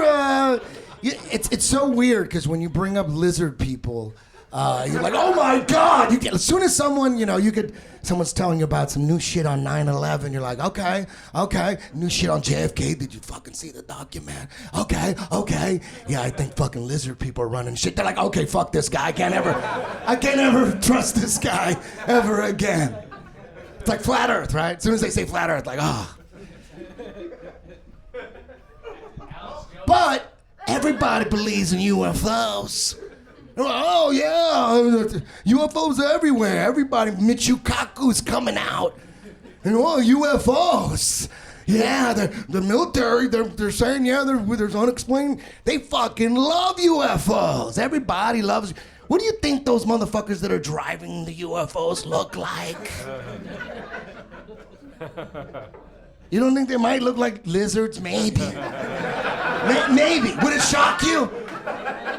It's so weird because when you bring up lizard people, you're like, oh my God! As soon as someone, someone's telling you about some new shit on 9/11, you're like, okay, new shit on JFK. Did you fucking see the document? Okay. Yeah, I think fucking lizard people are running shit. They're like, okay, fuck this guy. I can't ever trust this guy ever again. It's like flat Earth, right? As soon as they say flat Earth, like, oh. But everybody believes in UFOs. They're like, oh yeah, UFOs are everywhere. Everybody, Michikaku's coming out. And oh, UFOs. Yeah, the military, they're saying, yeah, there's unexplained. They fucking love UFOs. Everybody loves. What do you think those motherfuckers that are driving the UFOs look like? You don't think they might look like lizards? Maybe. Maybe. Would it shock you?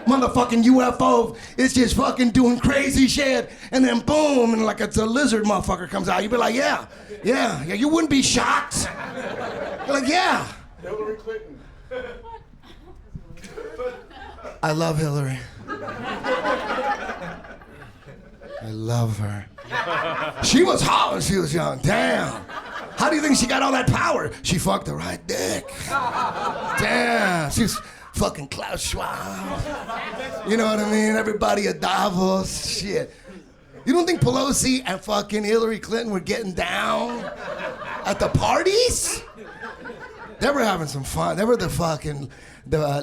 Motherfucking UFO is just fucking doing crazy shit, and then boom, and like it's a lizard motherfucker comes out. You'd be like, yeah. You wouldn't be shocked. You're like, yeah. Hillary Clinton. I love Hillary. I love her. She was hot when she was young. Damn. How do you think she got all that power? She fucked the right dick. Damn. She's fucking Klaus Schwab. You know what I mean? Everybody at Davos. Shit. You don't think Pelosi and fucking Hillary Clinton were getting down at the parties? They were having some fun. They were the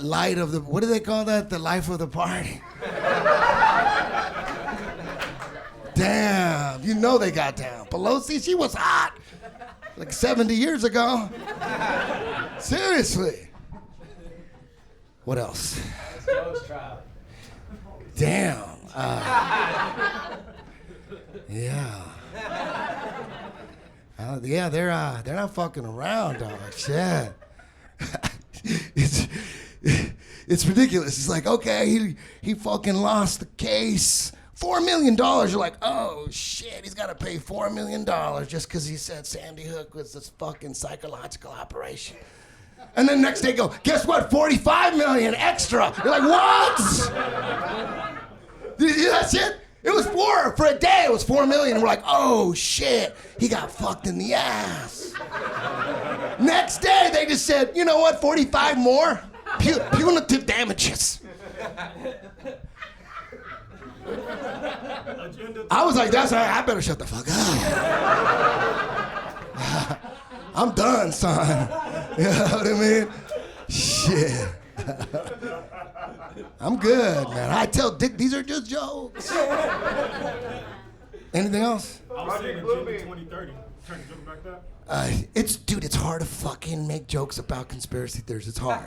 light of the, what do they call that? The life of the party. Damn, you know they got down. Pelosi, she was hot. Like 70 years ago. Seriously. What else? Damn. Yeah. Yeah, they're not fucking around, dog. Shit. It's ridiculous. It's like, okay, he fucking lost the case. $4 million. You're like, oh shit, he's got to pay $4 million just because he said Sandy Hook was this fucking psychological operation. And then next day go, guess what? 45 million extra. You're like, what? That's it? It was for a day, it was 4 million. And we're like, oh shit, he got fucked in the ass. Next day, they just said, you know what, 45 more? Punitive damages. I was like, that's all right, I better shut the fuck up. I'm done, son. You know what I mean? Shit. I'm good, man. I tell Dick these are just jokes. Anything else? I was saying Agenda 2030. Trying to jump back that. It's hard to fucking make jokes about conspiracy theories. It's hard.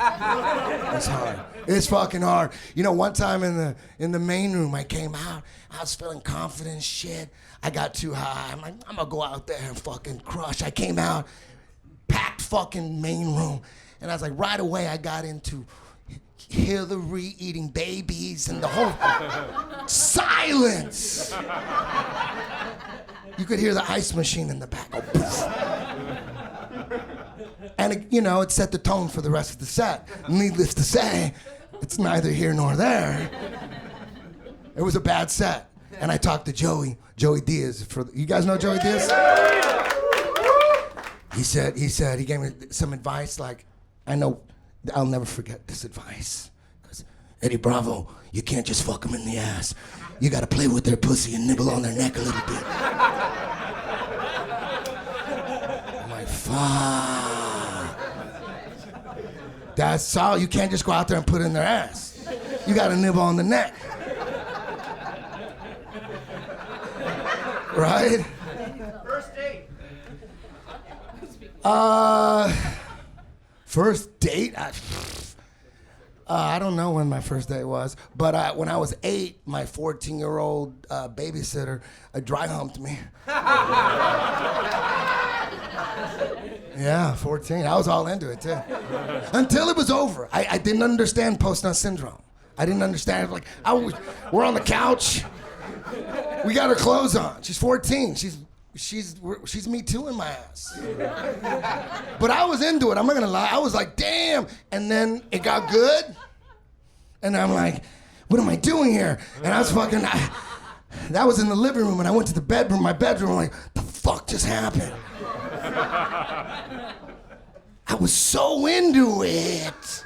It's hard. It's fucking hard. You know, one time in the main room, I came out. I was feeling confident as shit. I got too high. I'm like, I'm gonna go out there and fucking crush. I came out, packed fucking main room, and I was like, right away, I got into Hillary eating babies and the whole silence. You could hear the ice machine in the back go poof. And it set the tone for the rest of the set. Needless to say, it's neither here nor there. It was a bad set. And I talked to Joey Diaz. You guys know Joey Diaz? He gave me some advice like, I know, I'll never forget this advice. Because Eddie Bravo, you can't just fuck them in the ass. You gotta play with their pussy and nibble on their neck a little bit. I'm like, fuck. That's all. You can't just go out there and put it in their ass. You gotta nibble on the neck. Right? First date. First date? I don't know when my first date was, but when I was 8, my 14-year-old babysitter dry humped me. Yeah, 14. I was all into it, too. Until it was over. I didn't understand post-nut syndrome. I didn't understand. Like, we're on the couch. We got her clothes on. She's 14. She's me too in my ass. But I was into it. I'm not gonna lie. I was like, damn. And then it got good. And I'm like, what am I doing here? And I was fucking. That was in the living room, and I went to my bedroom. I'm like, the fuck just happened? I was so into it.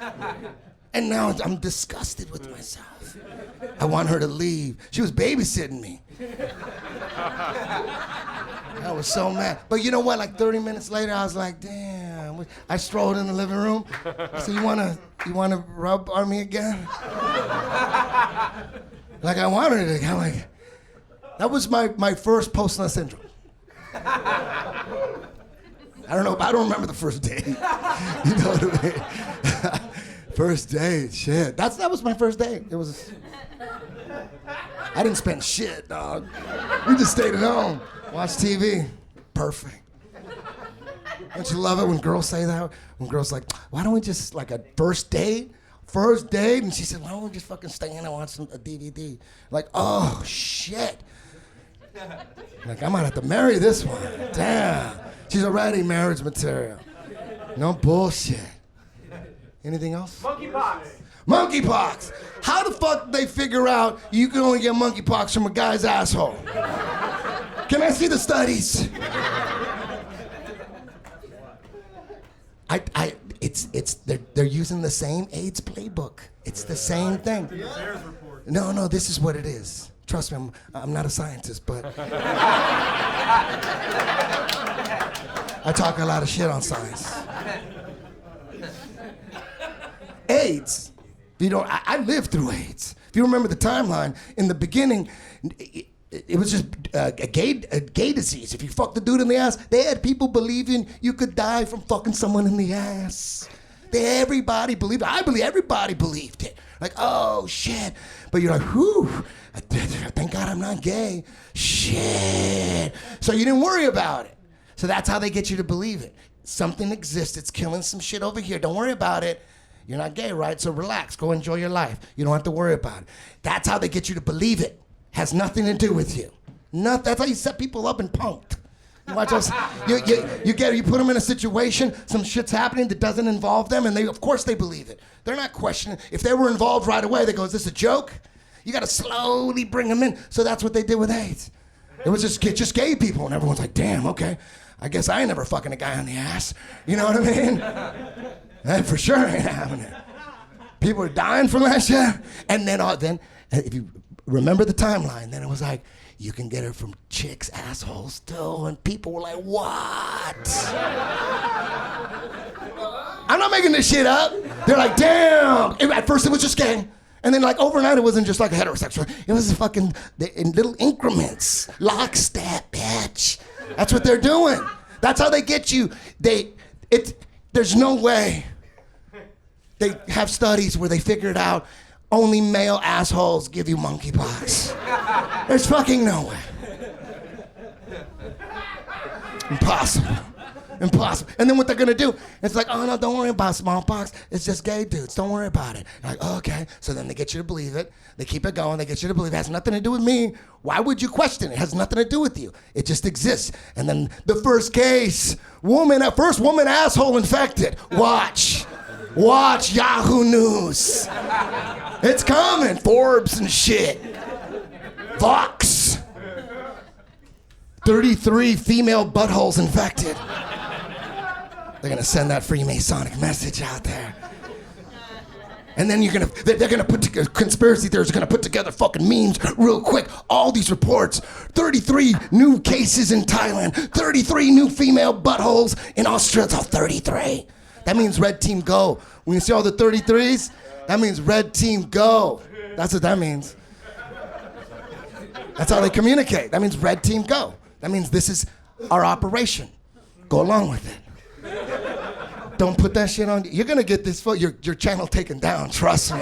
And now I'm disgusted with myself. I want her to leave. She was babysitting me. I was so mad. But you know what? Like 30 minutes later, I was like, damn. I strolled in the living room. I said, you wanna rub on me again? Like I wanted it. I'm like, that was my first post-nut syndrome. I don't remember the first date. You know what I mean? First date, shit. That was my first date. It was. I didn't spend shit, dog. We just stayed at home, watched TV. Perfect. Don't you love it when girls say that? When girls like, why don't we just like a first date? First date? And she said, why don't we just fucking stay in and watch a DVD? Like, oh shit. Like I might have to marry this one. Damn. She's already marriage material. No bullshit. Anything else? Monkeypox. Monkeypox. How the fuck did they figure out you can only get monkeypox from a guy's asshole? Can I see the studies? They're using the same AIDS playbook. It's the same thing. No, this is what it is. Trust me, I'm not a scientist, but I talk a lot of shit on science. AIDS. I lived through AIDS. If you remember the timeline, in the beginning, it was just a gay disease. If you fucked the dude in the ass, they had people believing you could die from fucking someone in the ass. Everybody believed it. I believe everybody believed it. Like, oh shit. But you're like, whew, thank God I'm not gay. Shit. So you didn't worry about it. So that's how they get you to believe it. Something exists. It's killing some shit over here. Don't worry about it. You're not gay, right? So relax. Go enjoy your life. You don't have to worry about it. That's how they get you to believe it. Has nothing to do with you. That's how you set people up in punked. You watch us. You put them in a situation, some shit's happening that doesn't involve them, and of course they believe it. They're not questioning. If they were involved right away, they go, is this a joke? You got to slowly bring them in. So that's what they did with AIDS. It was just gay people, and everyone's like, damn, okay. I guess I ain't never fucking a guy on the ass. You know what I mean? That for sure ain't happening. People are dying from that shit. And then if you remember the timeline. Then it was like, you can get it from chicks' assholes too. And people were like, what? I'm not making this shit up. They're like, damn. At first it was just gay. And then like overnight it wasn't just like a heterosexual. It was fucking in little increments. Lockstep, bitch. That's what they're doing. That's how they get you. There's no way. They have studies where they figured out only male assholes give you monkeypox. There's fucking no way. Impossible. Impossible. And then what they're gonna do, it's like, oh no, don't worry about smallpox. It's just gay dudes. Don't worry about it. Like, oh, okay. So then they get you to believe it. They keep it going. They get you to believe it has nothing to do with me. Why would you question it? It has nothing to do with you. It just exists. And then the first case, first woman asshole infected. Watch Yahoo News. It's coming. Forbes and shit. Vox. 33 female buttholes infected. They're gonna send that Freemasonic message out there. And then they're gonna put together, conspiracy theorists are gonna put together fucking memes real quick. All these reports, 33 new cases in Thailand, 33 new female buttholes in Australia. It's all 33. That means red team go. When you see all the 33s, that means red team go. That's what that means. That's how they communicate. That means red team go. That means this is our operation. Go along with it. Don't put that shit on. You're gonna get this your channel taken down. Trust me.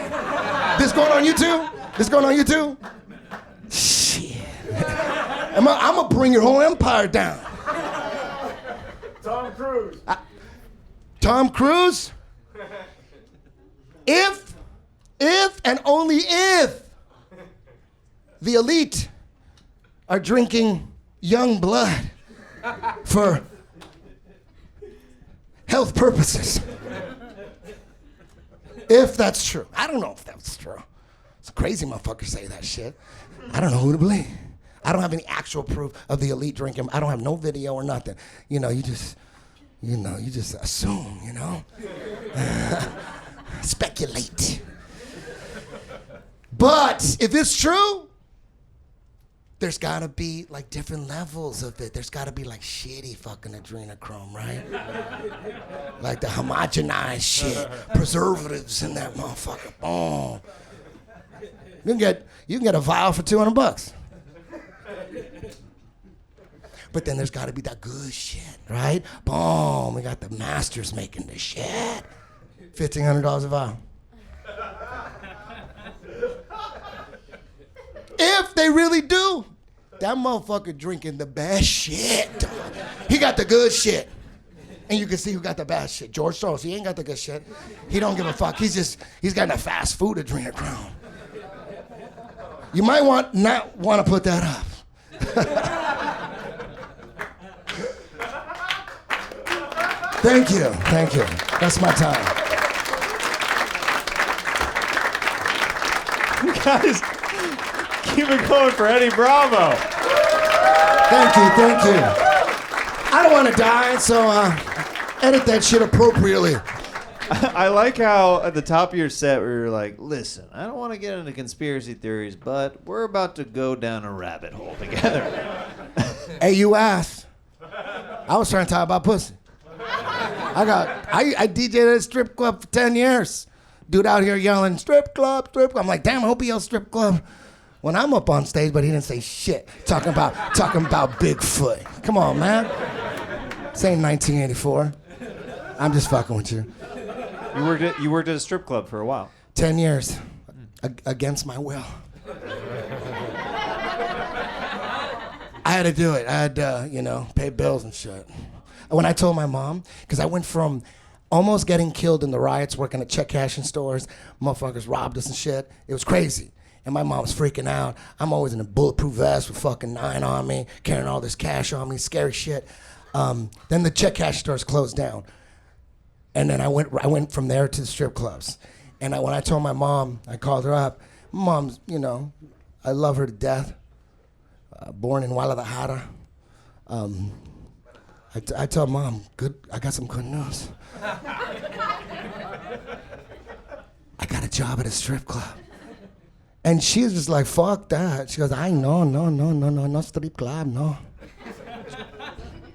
This going on YouTube? This going on YouTube? Shit. I'm gonna bring your whole empire down. Tom Cruise. Tom Cruise? If and only if the elite are drinking young blood for health purposes. If that's true. I don't know if that's true. It's crazy motherfuckers say that shit. I don't know who to believe. I don't have any actual proof of the elite drinking. I don't have no video or nothing. You just assume, Speculate. But if it's true, there's gotta be like different levels of it. There's gotta be like shitty fucking adrenochrome, right? Like the homogenized shit, preservatives in that motherfucker. Oh, you can get a vial for $200. But then there's gotta be that good shit, right? Boom, we got the masters making the shit. $1,500 a vial. If they really do, that motherfucker drinking the best shit, dog. He got the good shit. And you can see who got the bad shit. George Soros, he ain't got the good shit. He don't give a fuck. He's got the fast food adrenochrome. You might not want to put that up. Thank you. That's my time. You guys, keep it going for Eddie Bravo. Thank you. I don't want to die, so edit that shit appropriately. I like how at the top of your set where you're like, listen, I don't want to get into conspiracy theories, but we're about to go down a rabbit hole together. Hey, you asked. I was trying to talk about pussy. I DJ'd at a strip club for 10 years. Dude out here yelling, strip club. I'm like, damn, I hope he yells strip club when I'm up on stage, but he didn't say shit. Talking about Bigfoot. Come on, man. This ain't 1984. I'm just fucking with you. You worked at a strip club for a while. 10 years. Against my will. I had to do it. I had to, pay bills and shit. When I told my mom, because I went from almost getting killed in the riots, working at check cashing stores, motherfuckers robbed us and shit. It was crazy. And my mom was freaking out. I'm always in a bulletproof vest with fucking 9 on me, carrying all this cash on me, scary shit. Then the check cash stores closed down. And then I went from there to the strip clubs. And when I told my mom, I called her up. Mom's, I love her to death. Born in Guadalajara. I told Mom, I got some good news. I got a job at a strip club. And she's just like, fuck that. She goes, no strip club, no.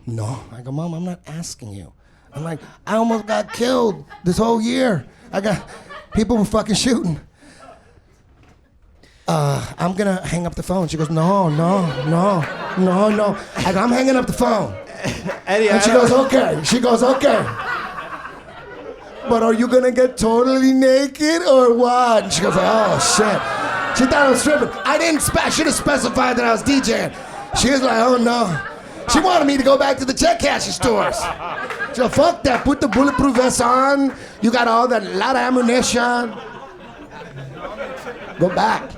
No. I go, Mom, I'm not asking you. I'm like, I almost got killed this whole year. People were fucking shooting. I'm gonna hang up the phone. She goes, no. I go, I'm hanging up the phone. Eddie, And she goes, okay. But are you gonna get totally naked or what? And she goes, oh shit. She thought I was stripping. I should have specified that I was DJing. She was like, oh no. She wanted me to go back to the check cashing stores. She goes, fuck that, put the bulletproof vest on. You got a lot of ammunition. Go back.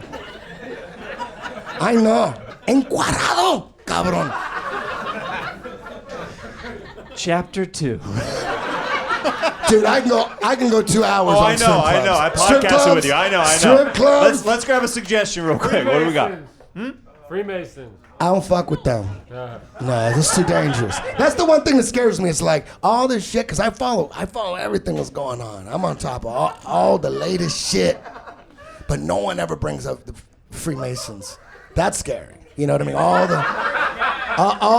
I know. Encuadrado, cabrón. Chapter 2. Dude, I can go 2 hours Oh, on I strip know. clubs. I Strip podcasted clubs, with you. I know. Strip clubs. Let's grab a suggestion real quick. What do we got? Freemasons. I don't fuck with them. No, this is too dangerous. That's the one thing that scares me. It's like all this shit, because I follow everything that's going on. I'm on top of all the latest shit. But no one ever brings up the Freemasons. That's scary. You know what I mean? All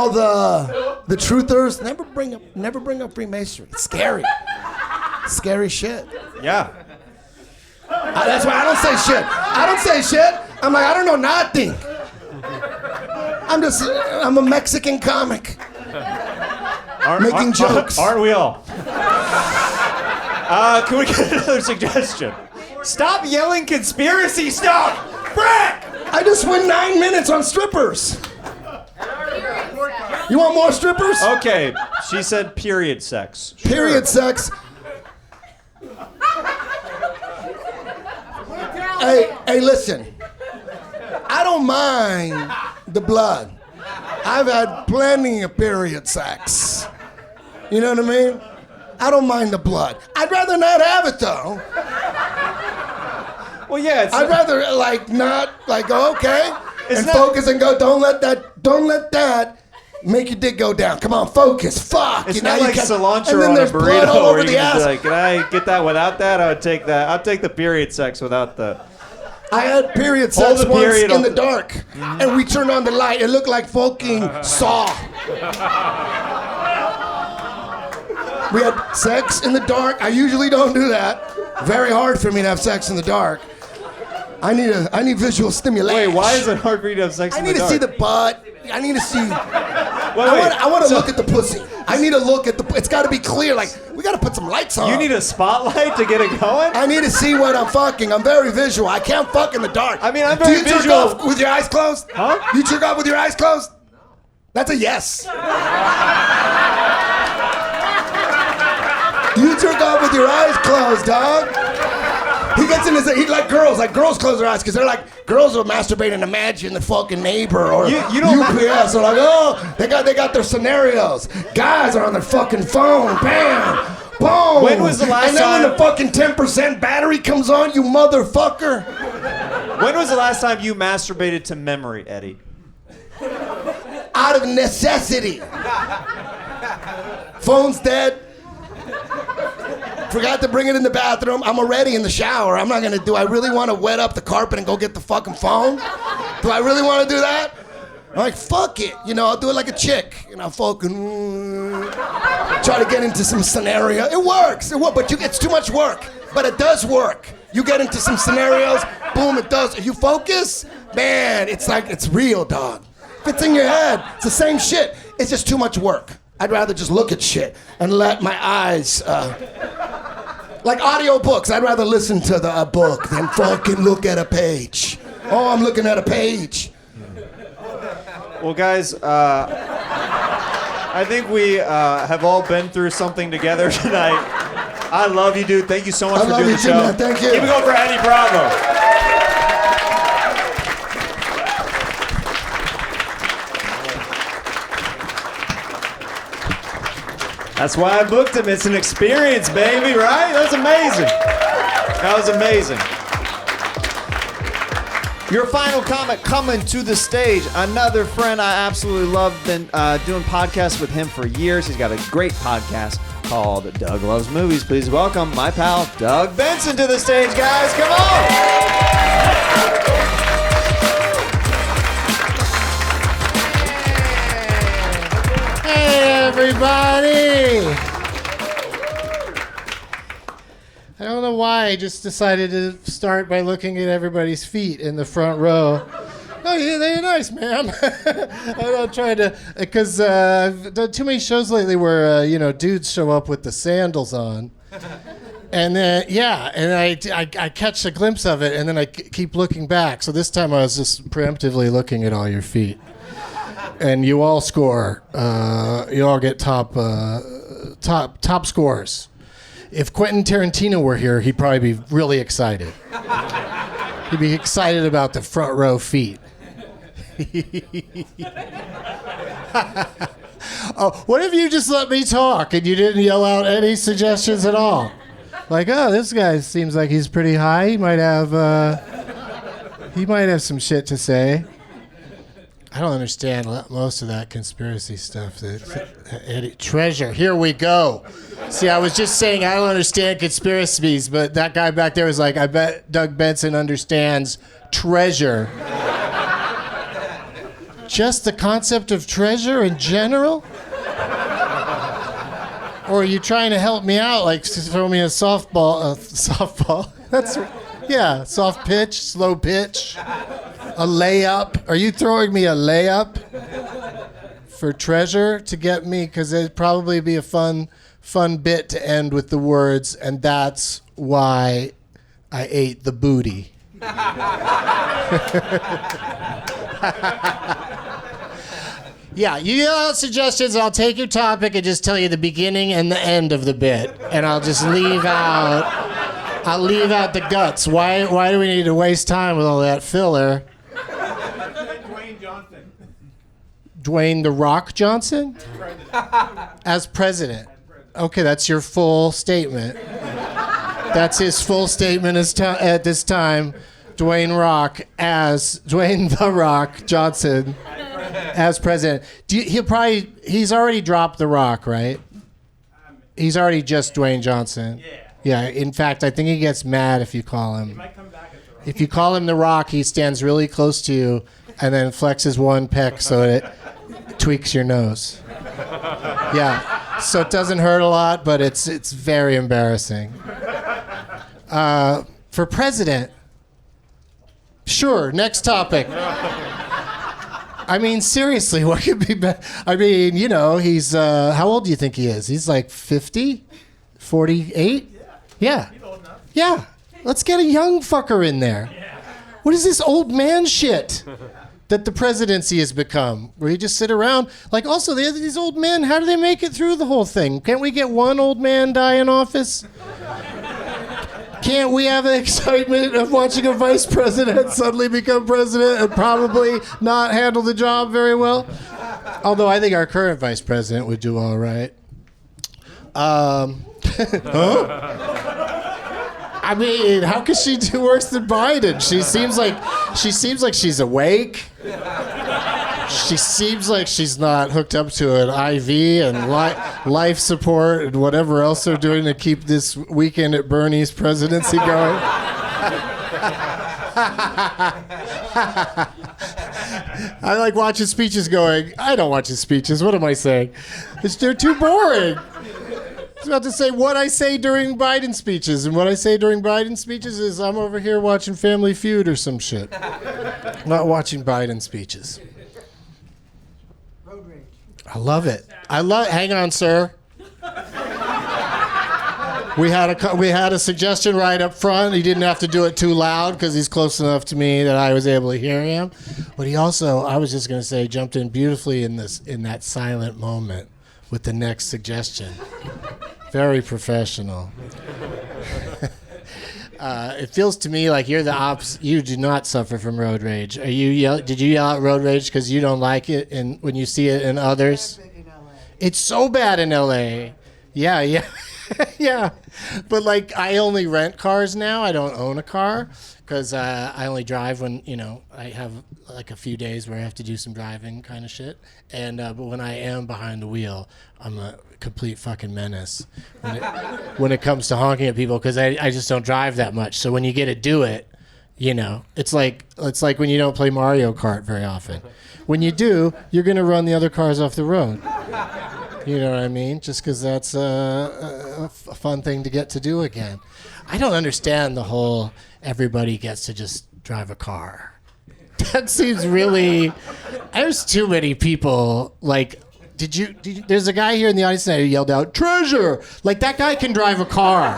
the truthers never bring up Freemasonry. It's scary. Scary shit. Yeah. That's why I don't say shit. I'm like, I don't know nothing. I'm a Mexican comic. Making jokes. Aren't we all? Can we get another suggestion? Stop yelling conspiracy stuff! Frick! I just went 9 minutes on strippers. You want more strippers? Okay, she said period sex. Period sex. Hey, listen. I don't mind the blood. I've had plenty of period sex. You know what I mean? I don't mind the blood. I'd rather not have it though. Well, yeah, I'd rather not go okay and not- focus and go. Don't let that make your dick go down. Come on, focus. Fuck. It's You know, not you like can- cilantro and then on a there's blood all burrito over where you the can ass. be like, can I get that without that? I would take that. I'll take the period sex without the... I had period Hold sex the once period in on the the- dark, and we turned on the light. It looked like fucking Saw. We had sex in the dark. I usually don't do that. Very hard for me to have sex in the dark. I need visual stimulation. Wait, why is it hard for you to have sex I in need the to dark? see the butt. I need to see. Wait, I want to look at the pussy. I need to look at the. It's got to be clear. Like we got to put some lights on. You need a spotlight to get it going? I need to see what I'm fucking. I'm very visual. I can't fuck in the dark. I mean, I'm Do very you jerk visual. off with your eyes closed? Huh? You jerk off with your eyes closed? That's a yes. You jerk off with your eyes closed, dog. He gets in his. He like girls. Like girls close their eyes because they're like girls will masturbate and imagine the fucking neighbor or You don't UPS. They're like, oh, they got their scenarios. Guys are on their fucking phone. Bam. Boom. When was the last And then when time- the fucking 10% battery comes on, you motherfucker. When was the last time you masturbated to memory, Eddie? Out of necessity. Phone's dead. Forgot to bring it in the bathroom. I'm already in the shower. I'm not gonna do. I really want to wet up the carpet and go get the fucking phone? Do I really want to do that? I'm like, fuck it. You know, I'll do it like a chick. You know, fucking try to get into some scenario. It works. But it's too much work. But it does work. You get into some scenarios, boom, it does. If you focus, man, it's like it's real, dog. If it's in your head, it's the same shit. It's just too much work. I'd rather just look at shit and let my eyes, like audio books. I'd rather listen to the book than fucking look at a page. Oh, I'm looking at a page. Well, guys, I think we have all been through something together tonight. I love you, dude. Thank you so much I for love doing you the too, show. man. Thank you. Keep it going for Eddie Bravo. That's why I booked him. It's an experience, baby, right? That was amazing. That was amazing. Your final comment coming to the stage. Another friend I absolutely love. Been doing podcasts with him for years. He's got a great podcast called Doug Loves Movies. Please welcome my pal Doug Benson to the stage, guys. Come on. everybody. I don't know why I just decided to start by looking at everybody's feet in the front row. Oh, yeah, they're nice, ma'am. I'm not trying to, because I've done too many shows lately where, dudes show up with the sandals on. And then, and I catch a glimpse of it, and then I keep looking back. So this time I was just preemptively looking at all your feet. And you all score. You all get top scores. If Quentin Tarantino were here, he'd probably be really excited. He'd be excited about the front row feet. Oh, what if you just let me talk and you didn't yell out any suggestions at all? Like, oh, this guy seems like he's pretty high. He might have some shit to say. I don't understand most of that conspiracy stuff. Treasure. Here we go. See, I was just saying I don't understand conspiracies, but that guy back there was like, I bet Doug Benson understands treasure. Just the concept of treasure in general? Or are you trying to help me out, like throw me a softball? Soft pitch, slow pitch, a layup. Are you throwing me a layup for treasure to get me? Because it'd probably be a fun bit to end with the words, and that's why I ate the booty. Yeah, you yell out suggestions, I'll take your topic and just tell you the beginning and the end of the bit. And I'll just leave out the guts. Why do we need to waste time with all that filler? Dwayne Johnson. Dwayne The Rock Johnson? As president. Okay, that's your full statement. That's his full statement at this time. Dwayne The Rock Johnson as president. He's already dropped The Rock, right? He's already just Dwayne Johnson. Yeah. In fact, I think he gets mad if you call him. He might come back as The Rock. If you call him The Rock, he stands really close to you and then flexes one pec so it tweaks your nose. Yeah. So it doesn't hurt a lot, but it's very embarrassing. For president. Sure, next topic. I mean, seriously, what could be better? I mean, he's, how old do you think he is? He's like 50? 48? Yeah. He's old enough. Yeah. Let's get a young fucker in there. Yeah. What is this old man shit that the presidency has become? Where you just sit around? Like, also, these old men, how do they make it through the whole thing? Can't we get one old man die in office? Can't we have the excitement of watching a vice president suddenly become president and probably not handle the job very well? Although I think our current vice president would do all right. Huh? I mean, how could she do worse than Biden? She seems like she's awake. She seems like she's not hooked up to an IV and life support and whatever else they're doing to keep this weekend at Bernie's presidency going. I like watching speeches going, I don't watch his speeches. What am I saying? They're too boring. I was about to say what I say during Biden speeches, and what I say during Biden speeches is I'm over here watching Family Feud or some shit. Not watching Biden speeches. Road rage. I love it. Hang on, sir. We had a suggestion right up front. He didn't have to do it too loud because he's close enough to me that I was able to hear him. But he also, I was just going to say, jumped in beautifully in that silent moment with the next suggestion. Very professional. It feels to me like you're the opposite. You do not suffer from road rage. Did you yell out road rage because you don't like it when you see it in others? It's so bad in LA. Yeah. Yeah. But like, I only rent cars now. I don't own a car because I only drive when, I have like a few days where I have to do some driving kind of shit. And but when I am behind the wheel, I'm a complete fucking menace when it comes to honking at people because I just don't drive that much. So when you get to do it, it's like when you don't play Mario Kart very often. When you do, you're gonna run the other cars off the road. You know what I mean? Just because that's a fun thing to get to do again. I don't understand the whole everybody gets to just drive a car. That seems really... There's too many people, like... Did you, there's a guy here in the audience tonight who yelled out, "Treasure!" Like, that guy can drive a car.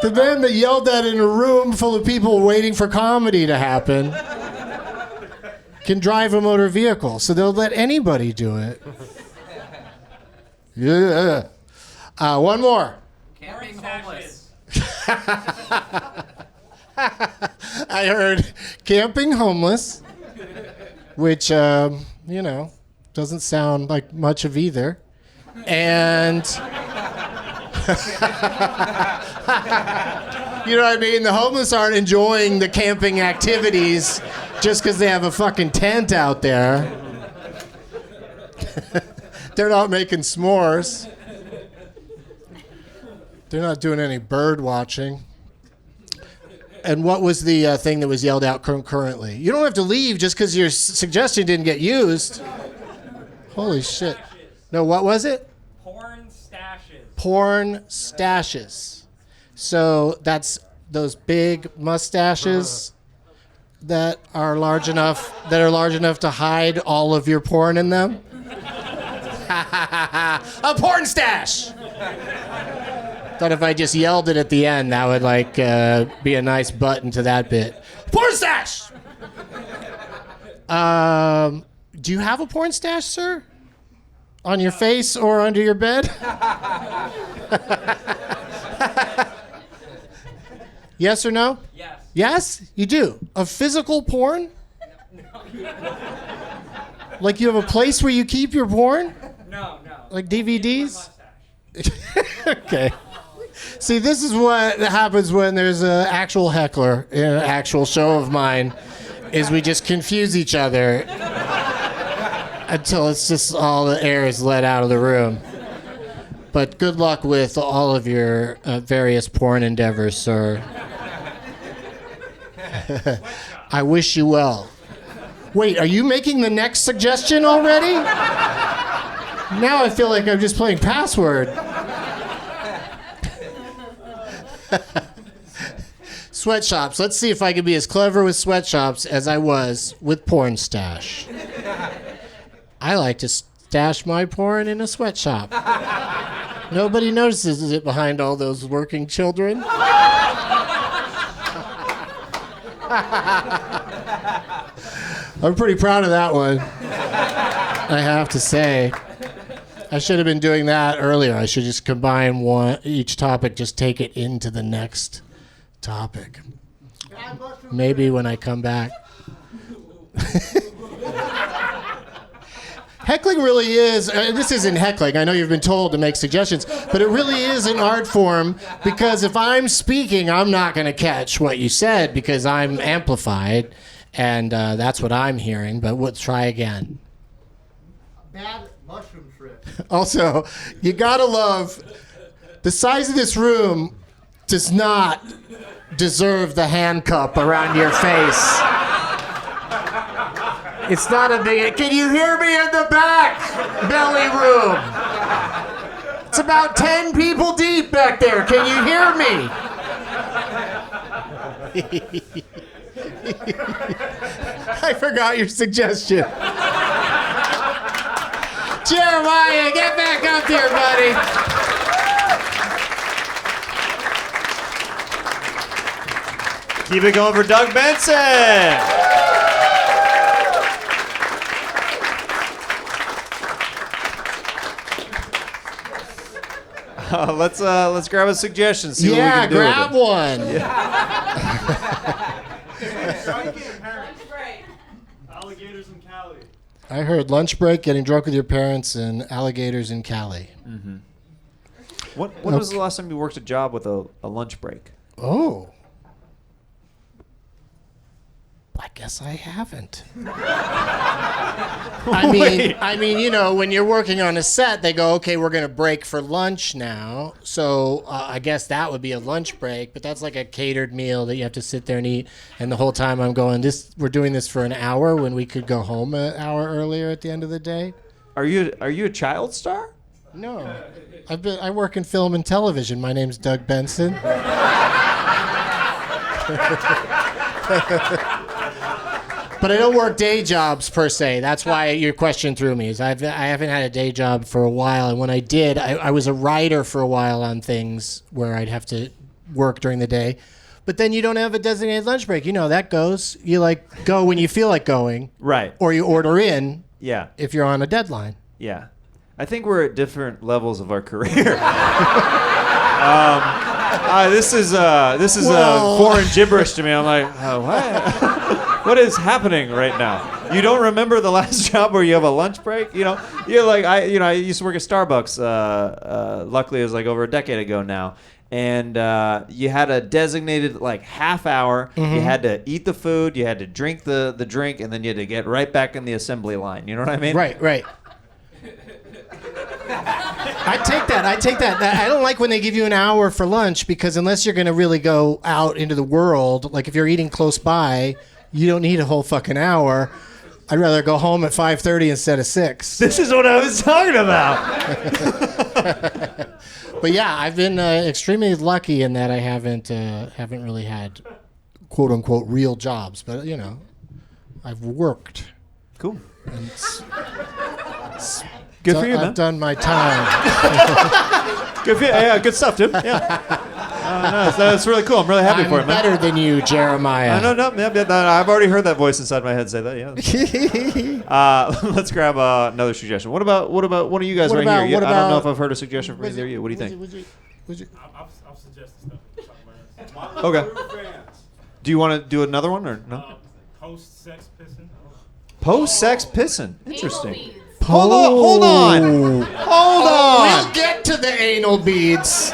The man that yelled that in a room full of people waiting for comedy to happen can drive a motor vehicle, so they'll let anybody do it. Yeah. One more. Camping homeless. I heard camping homeless. Which, you know, doesn't sound like much of either. And, you know what I mean? The homeless aren't enjoying the camping activities just because they have a fucking tent out there. They're not making s'mores. They're not doing any bird watching. And what was the thing that was yelled out concurrently? You don't have to leave just because your suggestion didn't get used. Holy shit. No, what was it? Porn stashes. Porn stashes. So that's those big mustaches that are large enough to hide all of your porn in them. A porn stash. Thought if I just yelled it at the end, that would like be a nice button to that bit. Porn stash. Do you have a porn stash, sir? On your face or under your bed? Yes or no? Yes. Yes, you do. Of physical porn? Like you have a place where you keep your porn? No. Like DVDs? Okay. See, this is what happens when there's an actual heckler in an actual show of mine, is we just confuse each other until it's just all the air is let out of the room. But good luck with all of your various porn endeavors, sir. I wish you well. Wait, are you making the next suggestion already? Now I feel like I'm just playing password. Sweatshops. Let's see if I can be as clever with sweatshops as I was with porn stash. I like to stash my porn in a sweatshop. Nobody notices it behind all those working children. I'm pretty proud of that one, I have to say. I should have been doing that earlier. I should just combine each topic, just take it into the next topic. Maybe when I come back. Heckling really is, this isn't heckling, I know you've been told to make suggestions, but it really is an art form, because if I'm speaking, I'm not going to catch what you said because I'm amplified, and that's what I'm hearing, but we'll try again. Bad mushroom trip. Also, you gotta love, the size of this room does not deserve the hand cup around your face. It's not a big... Can you hear me in the back? Belly room. It's about 10 people deep back there. Can you hear me? I forgot your suggestion. Jeremiah, get back up here, buddy. Keep it going for Doug Benson. Let's grab a suggestion. See what we can do grab with it. one. Alligators in Cali. I heard lunch break, getting drunk with your parents, and alligators in Cali. Mm-hmm. When was the last time you worked a job with a lunch break? Oh. Like guess I haven't. I mean, you know, when you're working on a set, they go, okay, we're going to break for lunch now. So I guess that would be a lunch break, but that's like a catered meal that you have to sit there and eat. And the whole time I'm going, we're doing this for an hour when we could go home an hour earlier at the end of the day. Are you a child star? No. I work in film and television. My name's Doug Benson. But I don't work day jobs per se. That's why your question threw me. Is I haven't had a day job for a while, and when I did, I was a writer for a while on things where I'd have to work during the day. But then you don't have a designated lunch break. You know that goes. You like go when you feel like going, right? Or you order in. Yeah. If you're on a deadline. Yeah. I think we're at different levels of our career. This is foreign gibberish to me. I'm like, what? What is happening right now? You don't remember the last job where you have a lunch break? You know, you're like, I used to work at Starbucks. Luckily, it was like over a decade ago now. And you had a designated like half hour. Mm-hmm. You had to eat the food, you had to drink the drink, and then you had to get right back in the assembly line. You know what I mean? Right. I take that. I don't like when they give you an hour for lunch because unless you're going to really go out into the world, like if you're eating close by, you don't need a whole fucking hour. I'd rather go home at 5:30 instead of 6. This is what I was talking about. But yeah, I've been extremely lucky in that I haven't really had quote unquote real jobs, but you know, I've worked. Cool. And good for you, man. I've done my time. Good for you. Yeah, good stuff, Tim. Yeah. Nice. That's really cool. I'm really happy for it, man. I'm better than you, Jeremiah. No. I've already heard that voice inside my head say that. Yeah. Let's grab another suggestion. What about one of you guys here? I don't know if I've heard a suggestion from either of you. What do you think? I'll suggest stuff. Okay. Do you want to do another one or no? Post-sex pissing. Post-sex pissing. Interesting. Hold on. We'll get to the anal beads.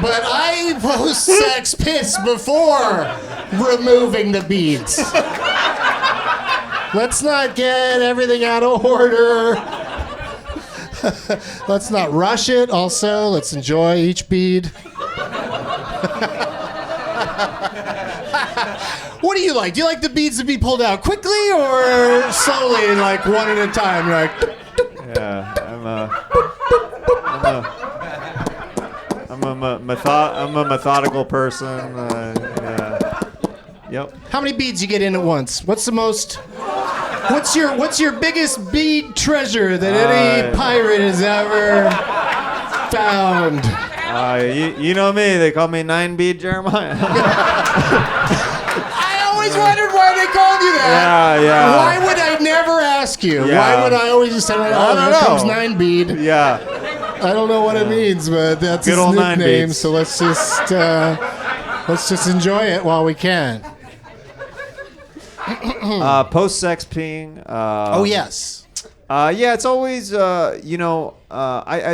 But I post-sex piss before removing the beads. Let's not get everything out of order. Let's not rush it. Also, let's enjoy each bead. What do you like? Do you like the beads to be pulled out quickly or slowly, like one at a time? You're like, yeah, I'm a methodical person. Yeah. Yep. How many beads you get in at once? What's the most? What's your biggest bead treasure that any pirate has ever found? You know me. They call me 9-bead Jeremiah. I always wondered why they called you that. Yeah. Why would I never ask you? Yeah. Why would I always just say, "Oh, here comes 9-bead"? Yeah. I don't know what it means, but that's good his old nickname. 9-beads. So let's just enjoy it while we can. Post-sex peeing. Oh yes. Yeah, it's always, I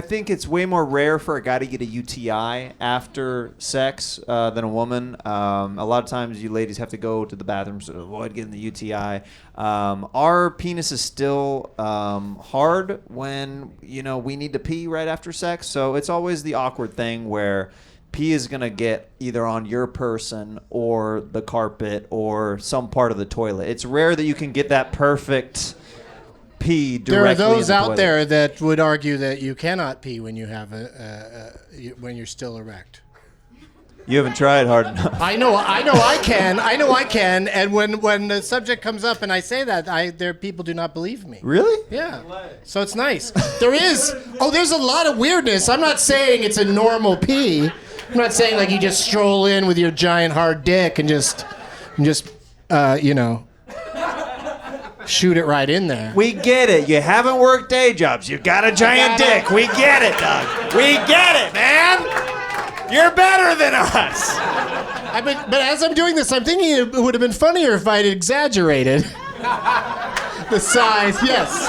think it's way more rare for a guy to get a UTI after sex than a woman. A lot of times you ladies have to go to the bathroom to avoid getting the UTI. Our penis is still hard when, we need to pee right after sex. So it's always the awkward thing where pee is going to get either on your person or the carpet or some part of the toilet. It's rare that you can get that perfect pee directly. There are those in the out toilet. there that would argue that you cannot pee when you have when you're still erect. You haven't tried hard enough. I know I can. And when the subject comes up and I say that, people do not believe me. Really? Yeah. So it's nice. There's a lot of weirdness. I'm not saying it's a normal pee. I'm not saying like you just stroll in with your giant hard dick and just shoot it right in there. We get it. You haven't worked day jobs. You've got a giant dick. We get it, Doug. We get it, man. You're better than us. But as I'm doing this, I'm thinking it would have been funnier if I'd exaggerated the size. Yes.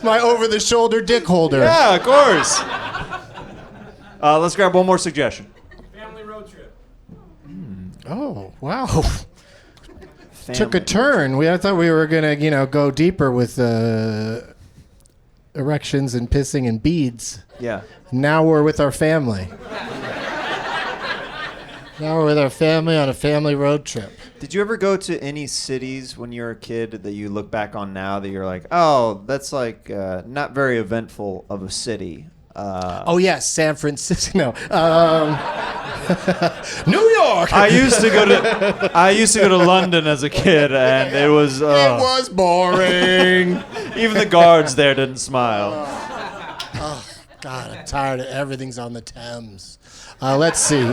My over-the-shoulder dick holder. Yeah, of course. Let's grab one more suggestion. Family road trip. Oh, wow. Took a turn. I thought we were going to, go deeper with erections and pissing and beads. Yeah. Now we're with our family. Now we're with our family on a family road trip. Did you ever go to any cities when you were a kid that you look back on now that you're like, oh, that's like not very eventful of a city? Oh yes, San Francisco. No, New York. I used to go to London as a kid, and it was It was boring. even the guards there didn't smile. Oh God, I'm tired of everything's on the Thames. Let's see.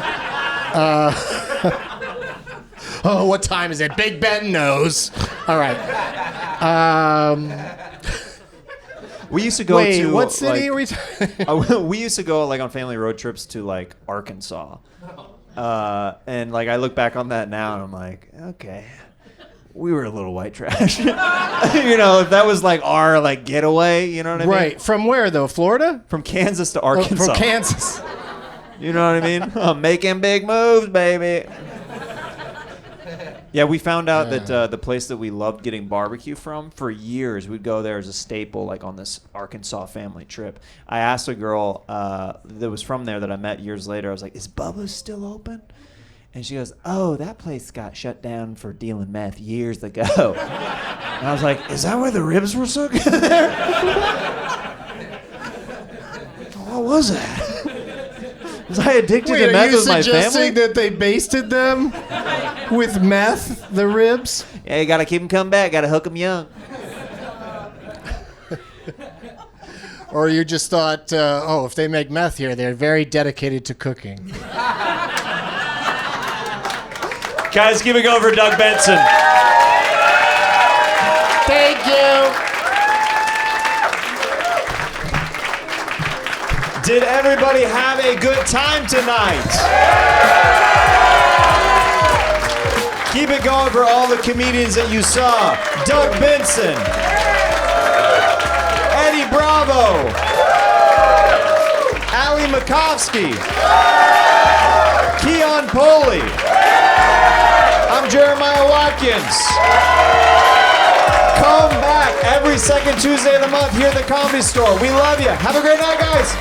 Oh, what time is it? Big Ben knows. All right. We used to go Wait, to what city like, are we? we used to go like on family road trips to like Arkansas, and like I look back on that now and I'm like, okay, we were a little white trash. If that was like our like getaway, you know what I mean? Right. From where though? Florida? From Kansas to Arkansas. From Kansas. You know what I mean? I'm making big moves, baby. Yeah, we found out that the place that we loved getting barbecue from for years, we'd go there as a staple, like on this Arkansas family trip. I asked a girl that was from there that I met years later, I was like, is Bubba's still open? And she goes, oh, that place got shut down for dealing meth years ago. And I was like, is that why the ribs were so good there? What was that? Was I addicted to meth with my family? Are you suggesting that they basted them with meth, the ribs? Yeah, you gotta keep them coming back. Gotta hook them young. Or you just thought, if they make meth here, they're very dedicated to cooking. Guys, give it go for Doug Benson. Thank you. Did everybody have a good time tonight? Keep it going for all the comedians that you saw. Doug Benson, Eddie Bravo, Ali Macofsky, Keon Polee. I'm Jeremiah Watkins. Come back every second Tuesday of the month here at the Comedy Store. We love you. Have a great night, guys.